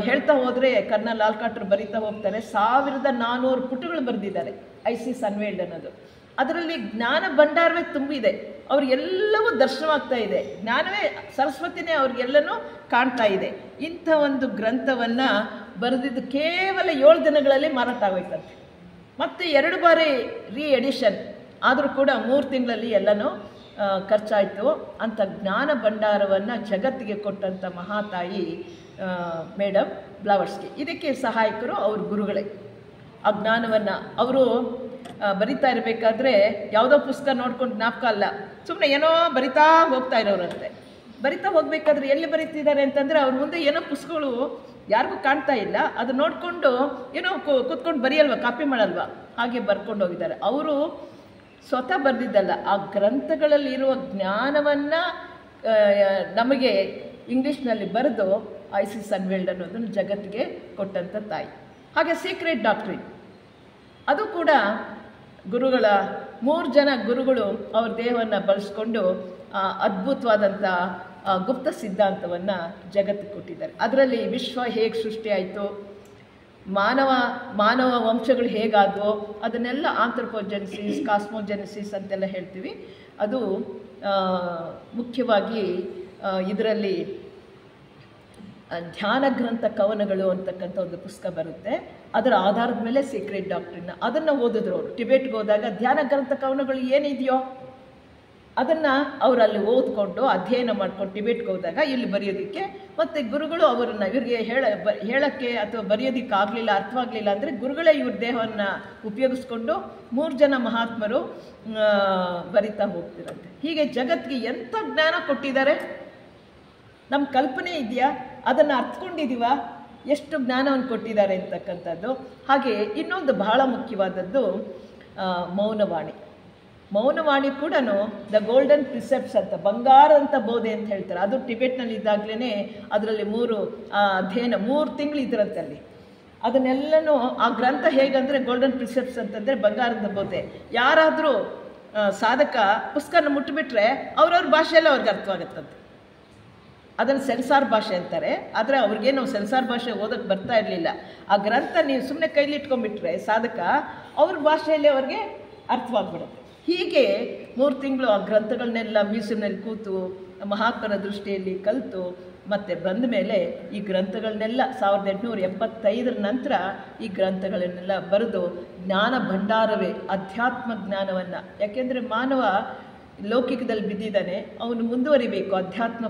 ಹೇಳ್ತಾ ಹೋದರೆ ಕರ್ನಲ್ ಆಲ್ಕಾಟ್ರು ಬರಿತಾ ಹೋಗ್ತಾರೆ, 1400 ಪುಟಗಳು ಬರೆದಿದ್ದಾರೆ ಐಸಿಸ್ ಅನ್ವೇಲ್ಡ್ ಅನ್ನೋದು. ಅದರಲ್ಲಿ ಜ್ಞಾನ ಭಂಡಾರವೇ ತುಂಬಿದೆ. ಅವ್ರಿಗೆಲ್ಲವೂ ದರ್ಶನವಾಗ್ತಾ ಇದೆ. ಜ್ಞಾನವೇ, ಸರಸ್ವತಿನೇ ಅವ್ರಿಗೆಲ್ಲನೂ ಕಾಣ್ತಾ ಇದೆ. ಇಂಥ ಒಂದು ಗ್ರಂಥವನ್ನು ಬರೆದಿದ್ದು ಕೇವಲ 7 ದಿನಗಳಲ್ಲಿ ಮಾರಾಟ ಆಗೋಯ್ತಂತೆ. ಮತ್ತು 2 ಬಾರಿ ಎಡಿಷನ್ ಆದರೂ ಕೂಡ 3 ತಿಂಗಳಲ್ಲಿ ಎಲ್ಲನೂ ಖರ್ಚಾಯಿತು. ಅಂಥ ಜ್ಞಾನ ಭಂಡಾರವನ್ನು ಜಗತ್ತಿಗೆ ಕೊಟ್ಟಂಥ ಮಹಾತಾಯಿ ಮೇಡಮ್ ಬ್ಲಾವಟ್ಸ್ಕಿ. ಇದಕ್ಕೆ ಸಹಾಯಕರು ಅವ್ರ ಗುರುಗಳೇ. ಆ ಜ್ಞಾನವನ್ನು ಅವರು ಬರಿತಾ ಇರಬೇಕಾದ್ರೆ ಯಾವುದೋ ಪುಸ್ತಕ ನೋಡ್ಕೊಂಡು ಜ್ಞಾಪಕ ಅಲ್ಲ, ಸುಮ್ಮನೆ ಏನೋ ಬರಿತಾ ಹೋಗ್ತಾ ಇರೋರಂತೆ. ಬರಿತಾ ಹೋಗಬೇಕಾದ್ರೆ ಎಲ್ಲಿ ಬರೀತಿದ್ದಾರೆ ಅಂತಂದರೆ ಅವ್ರ ಮುಂದೆ ಏನೋ ಪುಸ್ತಕಗಳು ಯಾರಿಗೂ ಕಾಣ್ತಾ ಇಲ್ಲ, ಅದು ನೋಡಿಕೊಂಡು ಏನೋ ಕೂತ್ಕೊಂಡು ಬರೆಯಲ್ವ, ಕಾಪಿ ಮಾಡಲ್ವ, ಹಾಗೆ ಬರ್ಕೊಂಡು ಹೋಗಿದ್ದಾರೆ. ಅವರು ಸ್ವತಃ ಬರೆದಿದ್ದಲ್ಲ, ಆ ಗ್ರಂಥಗಳಲ್ಲಿರುವ ಜ್ಞಾನವನ್ನು ನಮಗೆ ಇಂಗ್ಲೀಷ್ನಲ್ಲಿ ಬರೆದು ಐಸಿಸ್ ಅನ್ವೇಲ್ಡ್ ಅನ್ನೋದನ್ನು ಜಗತ್ತಿಗೆ ಕೊಟ್ಟಂಥ ತಾಯಿ. ಹಾಗೆ ಸೀಕ್ರೆಟ್ ಡಾಕ್ಟ್ರಿನ್, ಅದು ಕೂಡ ಗುರುಗಳ 3 ಜನ ಗುರುಗಳು ಅವ್ರ ದೇಹವನ್ನು ಬಳಸ್ಕೊಂಡು ಅದ್ಭುತವಾದಂಥ ಗುಪ್ತ ಸಿದ್ಧಾಂತವನ್ನು ಜಗತ್ತಿಗೆ ಕೊಟ್ಟಿದ್ದಾರೆ. ಅದರಲ್ಲಿ ವಿಶ್ವ ಹೇಗೆ ಸೃಷ್ಟಿಯಾಯಿತು, ಮಾನವ ವಂಶಗಳು ಹೇಗಾದವು, ಅದನ್ನೆಲ್ಲ ಆಂಥ್ರೋಪೋಜೆನಿಸಿಸ್, ಕಾಸ್ಮೋಜೆನಿಸಿಸ್ ಅಂತೆಲ್ಲ ಹೇಳ್ತೀವಿ. ಅದು ಮುಖ್ಯವಾಗಿ ಇದರಲ್ಲಿ ಧ್ಯಾನ ಗ್ರಂಥ ಕವನಗಳು ಅಂತಕ್ಕಂಥ ಒಂದು ಪುಸ್ತಕ ಬರುತ್ತೆ. ಅದರ ಆಧಾರದ ಮೇಲೆ ಸೀಕ್ರೆಟ್ ಡಾಕ್ಟ್ರಿನ್ ಅದನ್ನು ಓದಿದ್ರು ಅವರು. ಟಿಬೆಟ್ಗೆ ಹೋದಾಗ ಧ್ಯಾನ ಗ್ರಂಥ ಕವನಗಳು ಏನಿದೆಯೋ ಅದನ್ನು ಅವರು ಅಲ್ಲಿ ಓದ್ಕೊಂಡು ಅಧ್ಯಯನ ಮಾಡ್ಕೊಂಡು ಟಿಬೆಟ್ಗೆ ಹೋದಾಗ ಇಲ್ಲಿ ಬರೆಯೋದಕ್ಕೆ, ಮತ್ತು ಗುರುಗಳು ಅವರನ್ನು ಇವರಿಗೆ ಹೇಳೋಕ್ಕೆ ಅಥವಾ ಬರೆಯೋದಕ್ಕೆ ಆಗಲಿಲ್ಲ, ಅರ್ಥವಾಗಲಿಲ್ಲ ಅಂದರೆ ಗುರುಗಳೇ ಇವ್ರ ದೇಹವನ್ನು ಉಪಯೋಗಿಸ್ಕೊಂಡು 3 ಜನ ಮಹಾತ್ಮರು ಬರಿತಾ ಹೋಗ್ತಿರಂತೆ. ಹೀಗೆ ಜಗತ್ತಿಗೆ ಎಂಥ ಜ್ಞಾನ ಕೊಟ್ಟಿದ್ದಾರೆ, ನಮ್ಮ ಕಲ್ಪನೆ ಇದೆಯಾ, ಅದನ್ನು ಅರ್ಥಕೊಂಡಿದ್ದೀವ, ಎಷ್ಟು ಜ್ಞಾನವನ್ನು ಕೊಟ್ಟಿದ್ದಾರೆ ಅಂತಕ್ಕಂಥದ್ದು. ಹಾಗೆ ಇನ್ನೊಂದು ಬಹಳ ಮುಖ್ಯವಾದದ್ದು ಮೌನವಾಣಿ. ಮೌನವಾಣಿ ಕೂಡ ದ ಗೋಲ್ಡನ್ ಪ್ರಿಸೆಪ್ಟ್ಸ್ ಅಂತ, ಬಂಗಾರದಂಥ ಬೋಧೆ ಅಂತ ಹೇಳ್ತಾರೆ. ಅದು ಟಿಬೆಟ್ನಲ್ಲಿ ಇದ್ದಾಗಲೇ ಅದರಲ್ಲಿ 3 ಅಧ್ಯಯನ 3 ತಿಂಗಳು ಇದ್ರಂತಲ್ಲಿ. ಅದನ್ನೆಲ್ಲನೂ ಆ ಗ್ರಂಥ ಹೇಗಂದರೆ ಗೋಲ್ಡನ್ ಪ್ರಿಸೆಪ್ಟ್ಸ್ ಅಂತಂದರೆ ಬಂಗಾರದ ಬೋಧೆ. ಯಾರಾದರೂ ಸಾಧಕ ಪುಸ್ತಕನ ಮುಟ್ಟಿಬಿಟ್ರೆ ಅವ್ರವ್ರ ಭಾಷೆಯಲ್ಲೇ ಅವ್ರಿಗೆ ಅರ್ಥವಾಗುತ್ತಂತೆ. ಅದನ್ನು ಸೆನ್ಸಾರ್ ಭಾಷೆ ಅಂತಾರೆ. ಆದರೆ ಅವ್ರಿಗೇನು ಸೆನ್ಸಾರ್ ಭಾಷೆ ಓದೋಕ್ಕೆ ಬರ್ತಾ ಇರಲಿಲ್ಲ. ಆ ಗ್ರಂಥ ನೀವು ಸುಮ್ಮನೆ ಕೈಲಿ ಇಟ್ಕೊಂಡ್ಬಿಟ್ರೆ ಸಾಧಕ ಅವ್ರ ಭಾಷೆಯಲ್ಲಿ ಅವ್ರಿಗೆ ಅರ್ಥವಾಗ್ಬಿಡುತ್ತೆ. ಹೀಗೆ 3 ತಿಂಗಳು ಆ ಗ್ರಂಥಗಳನ್ನೆಲ್ಲ ಮ್ಯೂಸಿಯಂನಲ್ಲಿ ಕೂತು ಮಹಾತ್ಮರ ದೃಷ್ಟಿಯಲ್ಲಿ ಕಲಿತು ಮತ್ತು ಬಂದ ಮೇಲೆ ಈ ಗ್ರಂಥಗಳನ್ನೆಲ್ಲ 1875 ನಂತರ ಈ ಗ್ರಂಥಗಳನ್ನೆಲ್ಲ ಬರೆದು ಜ್ಞಾನ ಭಂಡಾರವೇ, ಅಧ್ಯಾತ್ಮ ಜ್ಞಾನವನ್ನು, ಯಾಕೆಂದರೆ ಮಾನವ ಲೌಕಿಕದಲ್ಲಿ ಬಿದ್ದಿದ್ದಾನೆ, ಅವನು ಮುಂದುವರಿಬೇಕು, ಅಧ್ಯಾತ್ಮ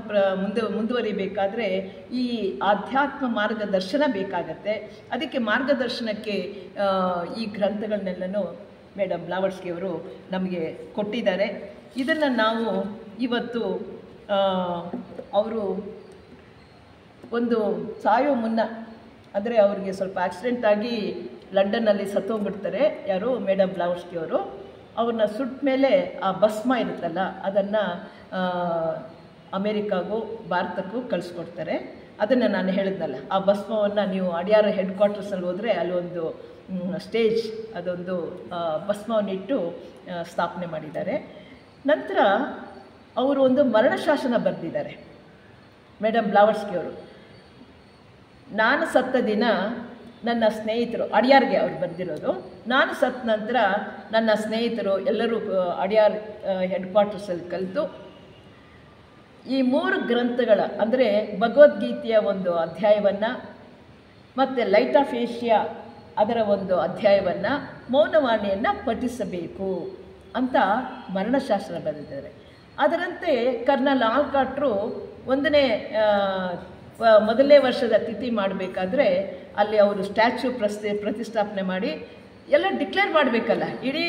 ಮುಂದುವರಿಬೇಕಾದ್ರೆ ಈ ಆಧ್ಯಾತ್ಮ ಮಾರ್ಗದರ್ಶನ ಬೇಕಾಗತ್ತೆ. ಅದಕ್ಕೆ ಮಾರ್ಗದರ್ಶನಕ್ಕೆ ಈ ಗ್ರಂಥಗಳನ್ನೆಲ್ಲನೂ ಮೇಡಮ್ ಬ್ಲಾವಟ್ಸ್ಕಿ ಅವರು ನಮಗೆ ಕೊಟ್ಟಿದ್ದಾರೆ. ಇದನ್ನು ನಾವು ಇವತ್ತು ಅವರು ಒಂದು ಸಾಯೋ ಮುನ್ನ, ಅಂದರೆ ಅವರಿಗೆ ಸ್ವಲ್ಪ ಆಕ್ಸಿಡೆಂಟ್ ಆಗಿ ಲಂಡನ್ನಲ್ಲಿ ಸತ್ತೋಗ್ಬಿಡ್ತಾರೆ ಯಾರು, ಮೇಡಮ್ ಬ್ಲಾವಟ್ಸ್ಕಿ ಅವರು. ಅವ್ರನ್ನ ಸುಟ್ಟ ಮೇಲೆ ಆ ಭಸ್ಮ ಇರುತ್ತಲ್ಲ ಅದನ್ನು ಅಮೇರಿಕಾಗೂ ಭಾರತಕ್ಕೂ ಕಳಿಸ್ಕೊಡ್ತಾರೆ. ಅದನ್ನು ನಾನು ಹೇಳಿದ್ನಲ್ಲ, ಆ ಭಸ್ಮವನ್ನು ನೀವು ಅಡಿಯಾರ ಹೆಡ್ ಕ್ವಾರ್ಟರ್ಸಲ್ಲಿ ಹೋದರೆ ಅಲ್ಲಿ ಒಂದು ಸ್ಟೇಜ್, ಅದೊಂದು ಭಸ್ಮವನ್ನಿಟ್ಟು ಸ್ಥಾಪನೆ ಮಾಡಿದ್ದಾರೆ. ನಂತರ ಅವರು ಒಂದು ಮರಣಶಾಸನ ಬರೆದಿದ್ದಾರೆ ಮೇಡಮ್ ಬ್ಲಾವಟ್ಸ್ಕಿ ಅವರು. ನಾನು ಸತ್ತ ದಿನ ನನ್ನ ಸ್ನೇಹಿತರು, ಅಡಿಯಾರ್ಗೆ ಅವ್ರು ಬರೆದಿರೋದು, ನಾನು ಸತ್ತ ನಂತರ ನನ್ನ ಸ್ನೇಹಿತರು ಎಲ್ಲರೂ ಅಡಿಯಾರ್ ಹೆಡ್ ಕ್ವಾರ್ಟರ್ಸಲ್ಲಿ ಕಲಿತು ಈ 3 ಗ್ರಂಥಗಳ ಅಂದರೆ ಭಗವದ್ಗೀತೆಯ ಒಂದು ಅಧ್ಯಾಯವನ್ನು ಮತ್ತು ಲೈಟ್ ಆಫ್ ಏಷ್ಯಾ ಅದರ ಒಂದು ಅಧ್ಯಾಯವನ್ನು ಮೌನವಾಣಿಯನ್ನು ಪಠಿಸಬೇಕು ಅಂತ ಮರಣಶಾಸನ ಬರೆದಿದ್ದಾರೆ. ಅದರಂತೆ ಕರ್ನಲ್ ಆಲ್ಕಾಟ್ರು ಮೊದಲನೇ ವರ್ಷದ ತಿಥಿ ಮಾಡಬೇಕಾದ್ರೆ ಅಲ್ಲಿ ಅವರು ಸ್ಟ್ಯಾಚ್ಯೂ ಪ್ರತಿಷ್ಠಾಪನೆ ಮಾಡಿ ಎಲ್ಲ ಡಿಕ್ಲೇರ್ ಮಾಡಬೇಕಲ್ಲ, ಇಡೀ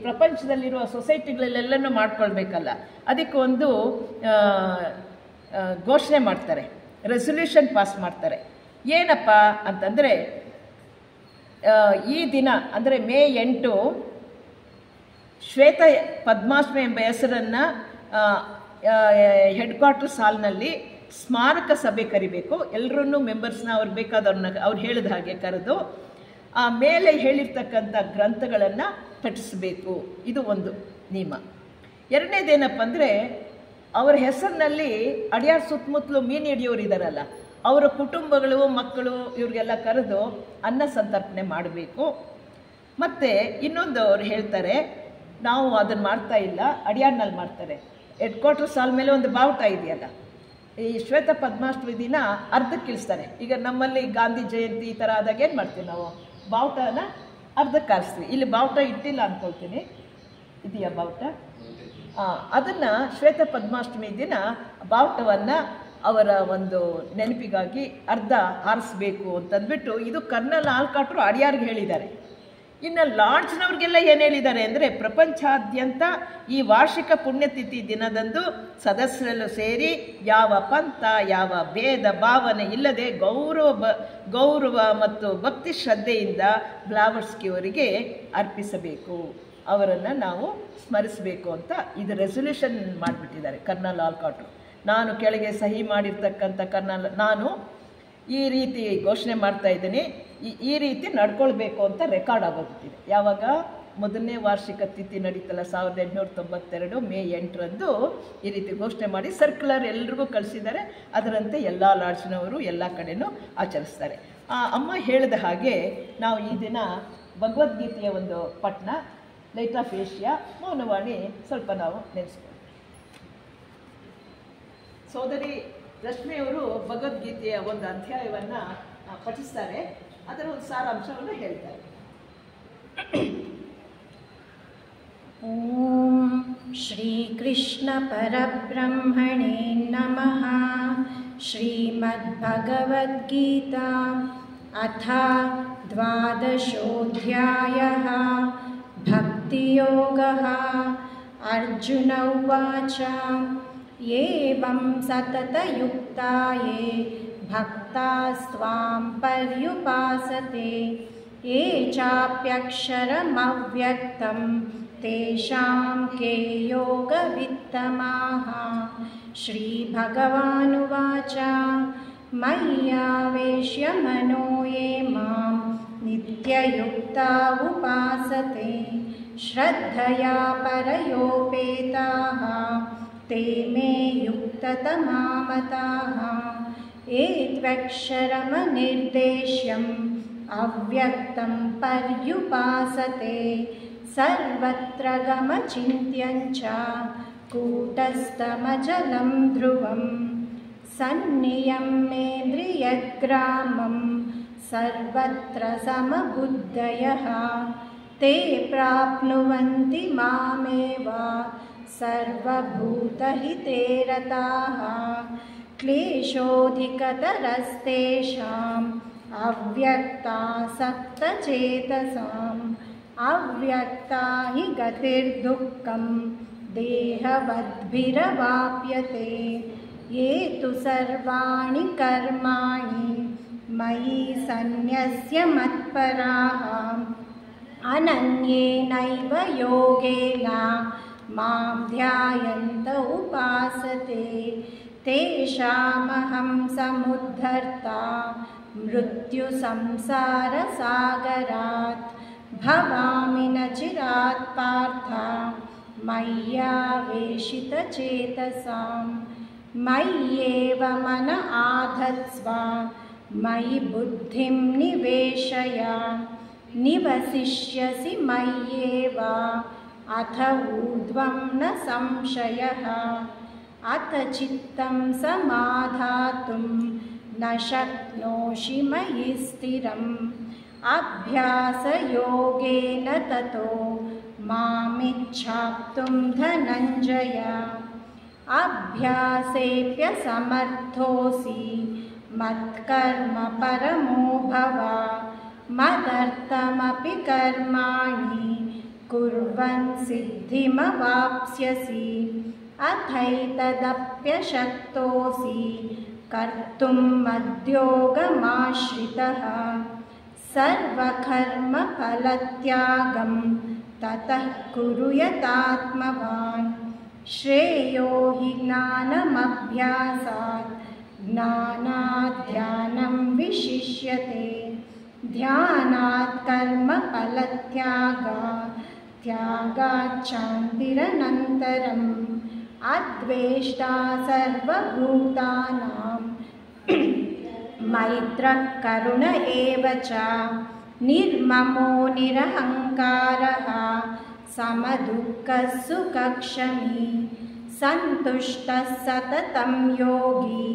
ಪ್ರಪಂಚದಲ್ಲಿರುವ ಸೊಸೈಟಿಗಳಲ್ಲೆಲ್ಲನೂ ಮಾಡ್ಕೊಳ್ಬೇಕಲ್ಲ. ಅದಕ್ಕೆ ಒಂದು ಘೋಷಣೆ ಮಾಡ್ತಾರೆ, ರೆಸೊಲ್ಯೂಷನ್ ಪಾಸ್ ಮಾಡ್ತಾರೆ. ಏನಪ್ಪ ಅಂತಂದರೆ ಈ ದಿನ ಅಂದರೆ ಮೇ 8 ಶ್ವೇತ ಪದ್ಮಾಷ್ಟಮಿ ಎಂಬ ಹೆಸರನ್ನು ಹೆಡ್ ಕ್ವಾರ್ಟರ್ಸ್ ಹಾಲ್ನಲ್ಲಿ ಸ್ಮಾರಕ ಸಭೆ ಕರಿಬೇಕು. ಎಲ್ಲರನ್ನೂ ಮೆಂಬರ್ಸ್ನ ಅವ್ರಿಗೆ ಬೇಕಾದವ್ರನ್ನ ಅವ್ರು ಹೇಳಿದ ಹಾಗೆ ಕರೆದು ಆ ಮೇಲೆ ಹೇಳಿರ್ತಕ್ಕಂಥ ಗ್ರಂಥಗಳನ್ನು ಪಠಿಸಬೇಕು. ಇದು ಒಂದು ನಿಯಮ. ಎರಡನೇದೇನಪ್ಪ ಅಂದರೆ ಅವರ ಹೆಸರಿನಲ್ಲಿ ಅಡಿಯಾರ್ ಸುತ್ತಮುತ್ತಲು ಮೀನು ಹಿಡಿಯೋರು ಇದ್ದಾರಲ್ಲ, ಅವರ ಕುಟುಂಬಗಳು ಮಕ್ಕಳು ಇವ್ರಿಗೆಲ್ಲ ಕರೆದು ಅನ್ನ ಸಂತರ್ಪಣೆ ಮಾಡಬೇಕು. ಮತ್ತು ಇನ್ನೊಂದು ಅವ್ರು ಹೇಳ್ತಾರೆ, ನಾವು ಅದನ್ನು ಮಾಡ್ತಾ ಇಲ್ಲ, ಅಡಿಯಾರ್ನಲ್ಲಿ ಮಾಡ್ತಾರೆ. ಹೆಡ್ ಕ್ವಾರ್ಟರ್ಸ್ ಹಾಲ್ ಮೇಲೆ ಒಂದು ಬಾವುಟ ಇದೆಯಲ್ಲ, ಈ ಶ್ವೇತ ಪದ್ಮಾಷ್ಟಮಿ ದಿನ ಅರ್ಧಕ್ಕೆ ಇಳಿಸ್ತಾರೆ. ಈಗ ನಮ್ಮಲ್ಲಿ ಗಾಂಧಿ ಜಯಂತಿ ಈ ಥರ ಆದಾಗ ಏನು ಮಾಡ್ತೀವಿ ನಾವು, ಬಾವುಟನ ಅರ್ಧಕ್ಕೆ ಆರಿಸ್ತೀವಿ. ಇಲ್ಲಿ ಬಾವುಟ ಇಟ್ಟಿಲ್ಲ ಅಂದ್ಕೊಳ್ತೀನಿ, ಇದೆಯಾ ಬಾವುಟ? ಅದನ್ನು ಶ್ವೇತ ಪದ್ಮಾಷ್ಟಮಿ ದಿನ ಬಾವುಟವನ್ನು ಅವರ ಒಂದು ನೆನಪಿಗಾಗಿ ಅರ್ಧ ಆರಿಸ್ಬೇಕು ಅಂತಂದ್ಬಿಟ್ಟು ಇದು ಕರ್ನಲ್ ಆಲ್ಕಾಟ್ರು ಅಡಿಯಾರ್ಗೆ ಹೇಳಿದ್ದಾರೆ. ಇನ್ನು ಲಾರ್ಡ್ಸ್ನವ್ರಿಗೆಲ್ಲ ಏನು ಹೇಳಿದ್ದಾರೆ ಅಂದರೆ, ಪ್ರಪಂಚಾದ್ಯಂತ ಈ ವಾರ್ಷಿಕ ಪುಣ್ಯತಿಥಿ ದಿನದಂದು ಸದಸ್ಯರೆಲ್ಲೂ ಸೇರಿ ಯಾವ ಪಂಥ ಯಾವ ಭೇದ ಭಾವನೆ ಇಲ್ಲದೆ ಗೌರವ ಮತ್ತು ಭಕ್ತಿ ಶ್ರದ್ಧೆಯಿಂದ ಬ್ಲಾವರ್ಸ್ಕಿ ಅವರಿಗೆ ಅರ್ಪಿಸಬೇಕು, ಅವರನ್ನು ನಾವು ಸ್ಮರಿಸಬೇಕು ಅಂತ ಇದು ರೆಸೊಲ್ಯೂಷನ್ ಮಾಡಿಬಿಟ್ಟಿದ್ದಾರೆ ಕರ್ನಲ್ ಆಲ್ಕಾಟ್ರು. ನಾನು ಕೆಳಗೆ ಸಹಿ ಮಾಡಿರ್ತಕ್ಕಂಥ ನಾನು ಈ ರೀತಿ ಘೋಷಣೆ ಮಾಡ್ತಾ ಇದ್ದೀನಿ, ಈ ರೀತಿ ನಡ್ಕೊಳ್ಬೇಕು ಅಂತ ರೆಕಾರ್ಡ್ ಆಗೋಗ್ಬಿಟ್ಟಿದೆ. ಯಾವಾಗ ಮೊದಲನೇ ವಾರ್ಷಿಕ ತಿಥಿ ನಡೀತಲ್ಲ 1892 ಮೇ 8ರಂದು ಈ ರೀತಿ ಘೋಷಣೆ ಮಾಡಿ ಸರ್ಕ್ಯುಲರ್ ಎಲ್ರಿಗೂ ಕಳಿಸಿದ್ದಾರೆ. ಅದರಂತೆ ಎಲ್ಲ ಲಾಡ್ಜ್ನವರು ಎಲ್ಲ ಕಡೆನೂ ಆಚರಿಸ್ತಾರೆ. ಅಮ್ಮ ಹೇಳಿದ ಹಾಗೆ ನಾವು ಈ ದಿನ ಭಗವದ್ಗೀತೆಯ ಒಂದು ಪಠಣ, ಲೈಟ್ ಆಫ್ ಏಷ್ಯಾ, ಮೌನವಾಣಿ ಸ್ವಲ್ಪ ನಾವು ನೆನೆಸ್ತೀವಿ. ಸೋದರಿ ರಶ್ಮಿಯವರು ಭಗವದ್ಗೀತೆಯ ಒಂದು ಅಧ್ಯಾಯವನ್ನು ಪಠಿಸ್ತಾರೆ, ಅದರ ಒಂದು ಸಾರಾಂಶವನ್ನು ಹೇಳ್ತಾರೆ. ಓಂ ಶ್ರೀ ಕೃಷ್ಣ ಪರಬ್ರಹ್ಮಣೇ ನಮಃ. ಶ್ರೀಮದ್ಭಗವದ್ಗೀತಾ ಅಥ 12ೋऽಧ್ಯಾಯಃ. ಭಕ್ತಿಯೋಗಃ. ಅರ್ಜುನ ಉವಾಚ ಏವಂ ಸತತಯುಕ್ತಾ ಯೇ ಭಕ್ತಾಸ್ತ್ವಾಂ ಪರ್ಯುಪಾಸತೆ ಯೇ ಚಾಪ್ಯಕ್ಷರಮವ್ಯಕ್ತಂ ತೇಷಾಂ ಕೇ ಯೋಗವಿತ್ತಮಾಃ. ಶ್ರೀಭಗವಾನುವಾಚ ಮಯ್ಯಾವೇಶ್ಯ ಮನೋ ಯೇ ಮಾಂ ನಿತ್ಯಯುಕ್ತಾ ಉಪಾಸತೆ ಶ್ರದ್ಧಯಾ ಪರಯೋಪೇತಾಃ ते मे युक्ततमामताः. एत्वक्षरमनिर्देश्यम् अव्यक्तं पर्युपासते सर्वत्र गमचिन्त्यञ्च कूटस्थमचलं ध्रुवं सन्नियम्येन्द्रियग्रामं सर्वत्र समबुद्धयः ते प्राप्नुवन्ति मामेव सर्वभूतहिते रताः. क्लेशोऽधिकतरस्तेषाम् अव्यक्तासक्तचेतसाम् अव्यक्ता हि गतिर्दुःखं देहवद्भिरवाप्यते. ये तु सर्वाणि कर्माणि मयि सन्न्यस्य मत्पराः अनन्येनैव योगेन मां ध्यायन्त उपासते तेषामहं समुद्धर्ता मृत्युसंसारसागरात् भवामि न चिरात् पार्थ मय्यावेशितचेतसां. मय्येव मन आधत्स्व मयि बुद्धिं निवेशय निवसिष्यसि मय्येव अथ ऊर्ध्वं न संशयः. अथ चित्तं समाधातुं न शक्नोषि मयि स्थिरम् अभ्यासयोगेन ततो मामिच्छाप्तुं धनञ्जय अभ्यासेऽप्यसमर्थोऽसि मत्कर्म परमो भव मदर्थमपि कर्माणि कुर्वन् सिद्धिमवाप्स्यसि अथैतदप्यशक्तोऽसि कर्तुं मद्योगमाश्रितः सर्वकर्मफलत्यागं ततः कुरु यतात्मवान् श्रेयो हि ज्ञानमभ्यासात् ज्ञानात् ध्यानं विशिष्यते ध्यानात् त्यागात् शान्तिरनन्तरम् अद्वेष्टा सर्वभूतानां मैत्रः करुण एव च निर्ममो निरहङ्कारः समदुःखः सुखक्षमी सन्तुष्टः सततं योगी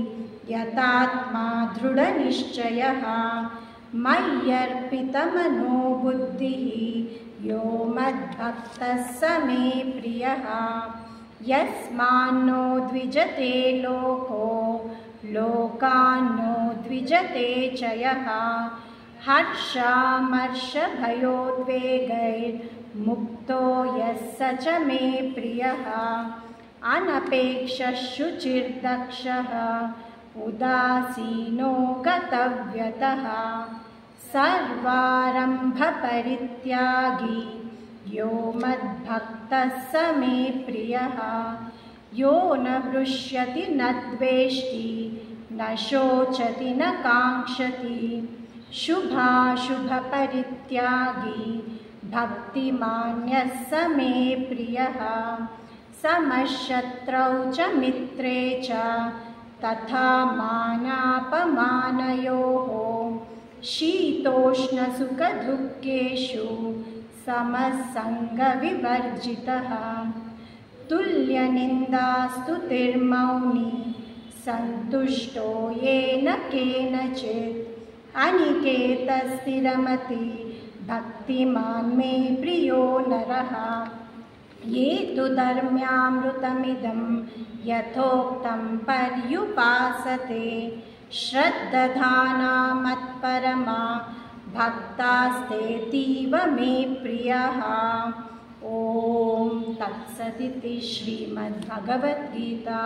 यतात्मा दृढनिश्चयः मय्यर्पितमनो बुद्धिः यो मद्भक्तः स मे प्रियः यस्मान्नो द्विजते लोको लोकान्नो द्विजते च यः हर्षामर्षभयोद्वेगैर्मुक्तो यः स च मे प्रियः अनपेक्षः शुचिर्दक्षः उदासीनो गतव्यतः सर्वारम्भपरित्यागी यो मद्भक्तः स मे प्रियः यो न हृष्यति न द्वेष्टि न शोचति न काङ्क्षति शुभाशुभपरित्यागी भक्तिमान्यः स मे प्रियः समशत्रौ च मित्रे च तथा मानापमानयोः शीतोष्णसुखदुःखेषु समसङ्गविवर्जितः तुल्यनिन्दास्तुतिर्मौनी सन्तुष्टो येन केनचित् अनिकेतस्थिरमति भक्तिमान् मे प्रियो नरः ये तु धर्म्यामृतमिदं यथोक्तं पर्युपासते श्रद्दधाना मत्परमा भक्तास्तेतीव मे प्रियः ओम तत्सदिति श्रीमद्भगवद्गीता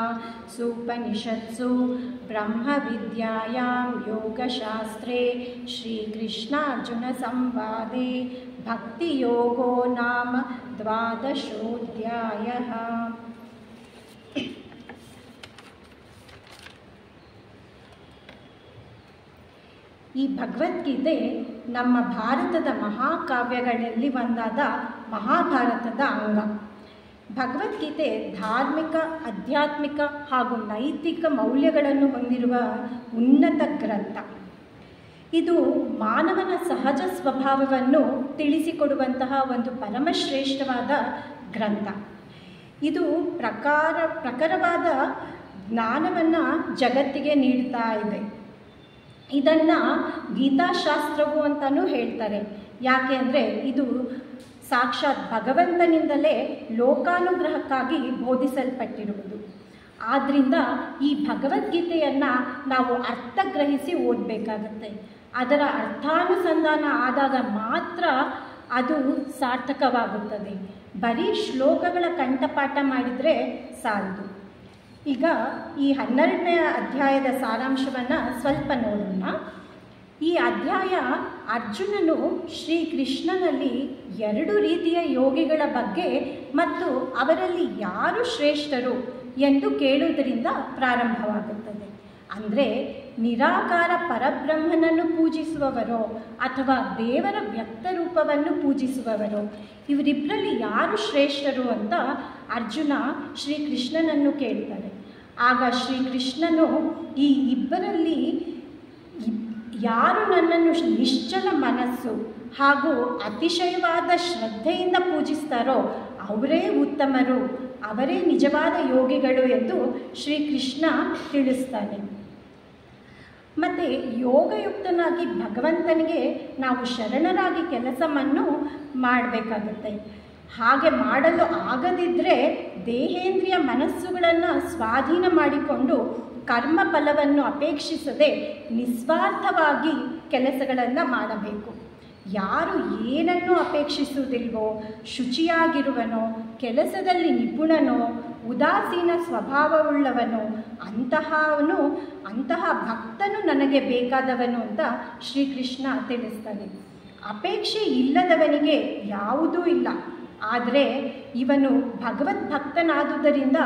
सुपनिषत्सु ब्रह्मविद्यायां योगशास्त्रे श्रीकृष्णार्जुनसंवादे भक्तियोगो नाम 12ोऽध्यायः। ಈ ಭಗವದ್ಗೀತೆ ನಮ್ಮ ಭಾರತದ ಮಹಾಕಾವ್ಯಗಳಲ್ಲಿ ಒಂದಾದ ಮಹಾಭಾರತದ ಅಂಗ. ಭಗವದ್ಗೀತೆ ಧಾರ್ಮಿಕ, ಆಧ್ಯಾತ್ಮಿಕ ಹಾಗೂ ನೈತಿಕ ಮೌಲ್ಯಗಳನ್ನು ಹೊಂದಿರುವ ಉನ್ನತ ಗ್ರಂಥ. ಇದು ಮಾನವನ ಸಹಜ ಸ್ವಭಾವವನ್ನು ತಿಳಿಸಿಕೊಡುವಂತಹ ಒಂದು ಪರಮಶ್ರೇಷ್ಠವಾದ ಗ್ರಂಥ. ಇದು ಪ್ರಖರವಾದ ಜ್ಞಾನವನ್ನು ಜಗತ್ತಿಗೆ ನೀಡ್ತಾ ಇದೆ. ಇದನ್ನು ಗೀತಾಶಾಸ್ತ್ರವು ಅಂತಲೂ ಹೇಳ್ತಾರೆ. ಯಾಕೆ ಅಂದರೆ ಇದು ಸಾಕ್ಷಾತ್ ಭಗವಂತನಿಂದಲೇ ಲೋಕಾನುಗ್ರಹಕ್ಕಾಗಿ ಬೋಧಿಸಲ್ಪಟ್ಟಿರುವುದು. ಆದ್ದರಿಂದ ಈ ಭಗವದ್ಗೀತೆಯನ್ನು ನಾವು ಅರ್ಥಗ್ರಹಿಸಿ ಓದಬೇಕಾಗತ್ತೆ. ಅದರ ಅರ್ಥಾನುಸಂಧಾನ ಆದಾಗ ಮಾತ್ರ ಅದು ಸಾರ್ಥಕವಾಗುತ್ತದೆ. ಬರೀ ಶ್ಲೋಕಗಳ ಕಂಠಪಾಠ ಮಾಡಿದರೆ ಸಾಲದು. ಈಗ ಈ 12ನೇ ಅಧ್ಯಾಯದ ಸಾರಾಂಶವನ್ನು ಸ್ವಲ್ಪ ನೋಡೋಣ. ಈ ಅಧ್ಯಾಯ ಅರ್ಜುನನು ಶ್ರೀಕೃಷ್ಣನಲ್ಲಿ 2 ರೀತಿಯ ಯೋಗಿಗಳ ಬಗ್ಗೆ ಮತ್ತು ಅವರಲ್ಲಿ ಯಾರು ಶ್ರೇಷ್ಠರು ಎಂದು ಕೇಳುವುದರಿಂದ ಪ್ರಾರಂಭವಾಗುತ್ತದೆ. ಅಂದರೆ ನಿರಾಕಾರ ಪರಬ್ರಹ್ಮನನ್ನು ಪೂಜಿಸುವವರೋ ಅಥವಾ ದೇವರ ವ್ಯಕ್ತರೂಪವನ್ನು ಪೂಜಿಸುವವರೋ, ಇವರಿಬ್ಬರಲ್ಲಿ ಯಾರು ಶ್ರೇಷ್ಠರು ಅಂತ ಅರ್ಜುನ ಶ್ರೀಕೃಷ್ಣನನ್ನು ಕೇಳ್ತಾರೆ. ಆಗ ಶ್ರೀಕೃಷ್ಣನು ಈ ಇಬ್ಬರಲ್ಲಿ ಯಾರು ನನ್ನನ್ನು ನಿಶ್ಚಲ ಮನಸ್ಸು ಹಾಗೂ ಅತಿಶಯವಾದ ಶ್ರದ್ಧೆಯಿಂದ ಪೂಜಿಸ್ತಾರೋ ಅವರೇ ಉತ್ತಮರು, ಅವರೇ ನಿಜವಾದ ಯೋಗಿಗಳು ಎಂದು ಶ್ರೀಕೃಷ್ಣ ತಿಳಿಸ್ತಾನೆ. ಮತ್ತು ಯೋಗಯುಕ್ತನಾಗಿ ಭಗವಂತನಿಗೆ ನಾವು ಶರಣರಾಗಿ ಕೆಲಸವನ್ನು ಮಾಡಬೇಕಾಗುತ್ತೆ. ಹಾಗೆ ಮಾಡಲು ಆಗದಿದ್ದರೆ ದೇಹೇಂದ್ರಿಯ ಮನಸ್ಸುಗಳನ್ನು ಸ್ವಾಧೀನ ಮಾಡಿಕೊಂಡು ಕರ್ಮ ಫಲವನ್ನು ಅಪೇಕ್ಷಿಸದೆ ನಿಸ್ವಾರ್ಥವಾಗಿ ಕೆಲಸಗಳನ್ನು ಮಾಡಬೇಕು. ಯಾರು ಏನನ್ನೂ ಅಪೇಕ್ಷಿಸುವುದಿಲ್ವೋ, ಶುಚಿಯಾಗಿರುವನೋ, ಕೆಲಸದಲ್ಲಿ ನಿಪುಣನೋ, ಉದಾಸೀನ ಸ್ವಭಾವವುಳ್ಳವನು, ಅಂತಹ ಭಕ್ತನು ನನಗೆ ಬೇಕಾದವನು ಅಂತ ಶ್ರೀಕೃಷ್ಣ ತಿಳಿಸ್ತಾನೆ. ಅಪೇಕ್ಷೆ ಇಲ್ಲದವನಿಗೆ ಯಾವುದೂ ಇಲ್ಲ. ಆದರೆ ಇವನು ಭಗವದ್ಭಕ್ತನಾದುದರಿಂದ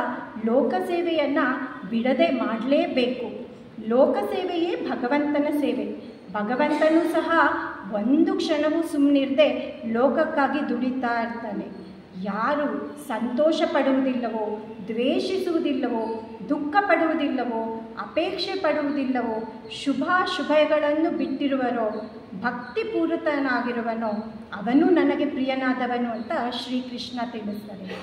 ಲೋಕಸೇವೆಯನ್ನು ಬಿಡದೆ ಮಾಡಲೇಬೇಕು. ಲೋಕಸೇವೆಯೇ ಭಗವಂತನ ಸೇವೆ. ಭಗವಂತನೂ ಸಹ ಒಂದು ಕ್ಷಣವೂ ಸುಮ್ಮನಿರದೆ ಲೋಕಕ್ಕಾಗಿ ದುಡಿತಾ ಇರ್ತಾನೆ. ಯಾರು ಸಂತೋಷ ಪಡುವುದಿಲ್ಲವೋ, ದ್ವೇಷಿಸುವುದಿಲ್ಲವೋ, ದುಃಖ ಪಡುವುದಿಲ್ಲವೋ, ಅಪೇಕ್ಷೆ ಪಡುವುದಿಲ್ಲವೋ, ಶುಭಗಳನ್ನು ಬಿಟ್ಟಿರುವರೋ, ಭಕ್ತಿಪೂರಿತನಾಗಿರುವನೋ ಅವನು ನನಗೆ ಪ್ರಿಯನಾದವನು ಅಂತ ಶ್ರೀಕೃಷ್ಣ ತಿಳಿಸ್ತಾರೆ.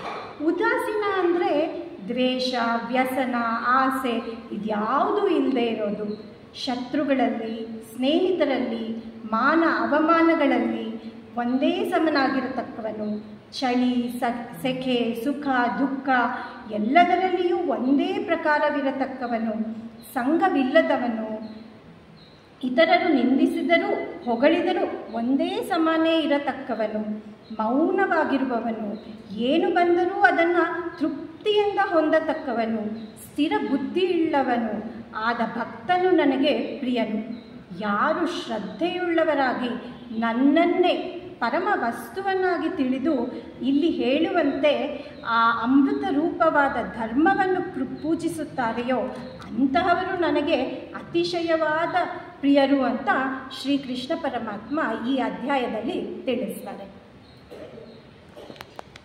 ಉದಾಸೀನ ಅಂದರೆ ದ್ವೇಷ, ವ್ಯಸನ, ಆಸೆ ಇದ್ಯಾವುದೂ ಇಲ್ಲದೆ ಇರೋದು. ಶತ್ರುಗಳಲ್ಲಿ, ಸ್ನೇಹಿತರಲ್ಲಿ, ಮಾನ ಅವಮಾನಗಳಲ್ಲಿ ಒಂದೇ ಸಮನಾಗಿರತಕ್ಕವನು. ಚಳಿ, ಸೆಖೆ, ಸುಖ, ದುಃಖ ಎಲ್ಲದರಲ್ಲಿಯೂ ಒಂದೇ ಪ್ರಕಾರವಿರತಕ್ಕವನು. ಸಂಘವಿಲ್ಲದವನು. ಇತರರು ನಿಂದಿಸಿದರೂ ಹೊಗಳಿದರೂ ಒಂದೇ ಸಮಾನೇ ಇರತಕ್ಕವನು. ಮೌನವಾಗಿರುವವನು. ಏನು ಬಂದರೂ ಅದನ್ನು ತೃಪ್ತಿಯಿಂದ ಹೊಂದತಕ್ಕವನು. ಸ್ಥಿರ ಬುದ್ಧಿಯುಳ್ಳವನು ಆದ ಭಕ್ತನು ನನಗೆ ಪ್ರಿಯನು. ಯಾರು ಶ್ರದ್ಧೆಯುಳ್ಳವರಾಗಿ ನನ್ನನ್ನೇ ಪರಮ ವಸ್ತುವನ್ನಾಗಿ ತಿಳಿದು ಇಲ್ಲಿ ಹೇಳುವಂತೆ ಆ ಅಮೃತ ರೂಪವಾದ ಧರ್ಮವನ್ನು ಪೂಜಿಸುತ್ತಾರೆಯೋ ಅಂತಹವರು ನನಗೆ ಅತಿಶಯವಾದ ಪ್ರಿಯರು ಅಂತ ಶ್ರೀಕೃಷ್ಣ ಪರಮಾತ್ಮ ಈ ಅಧ್ಯಾಯದಲ್ಲಿ ತಿಳಿಸ್ತಾರೆ.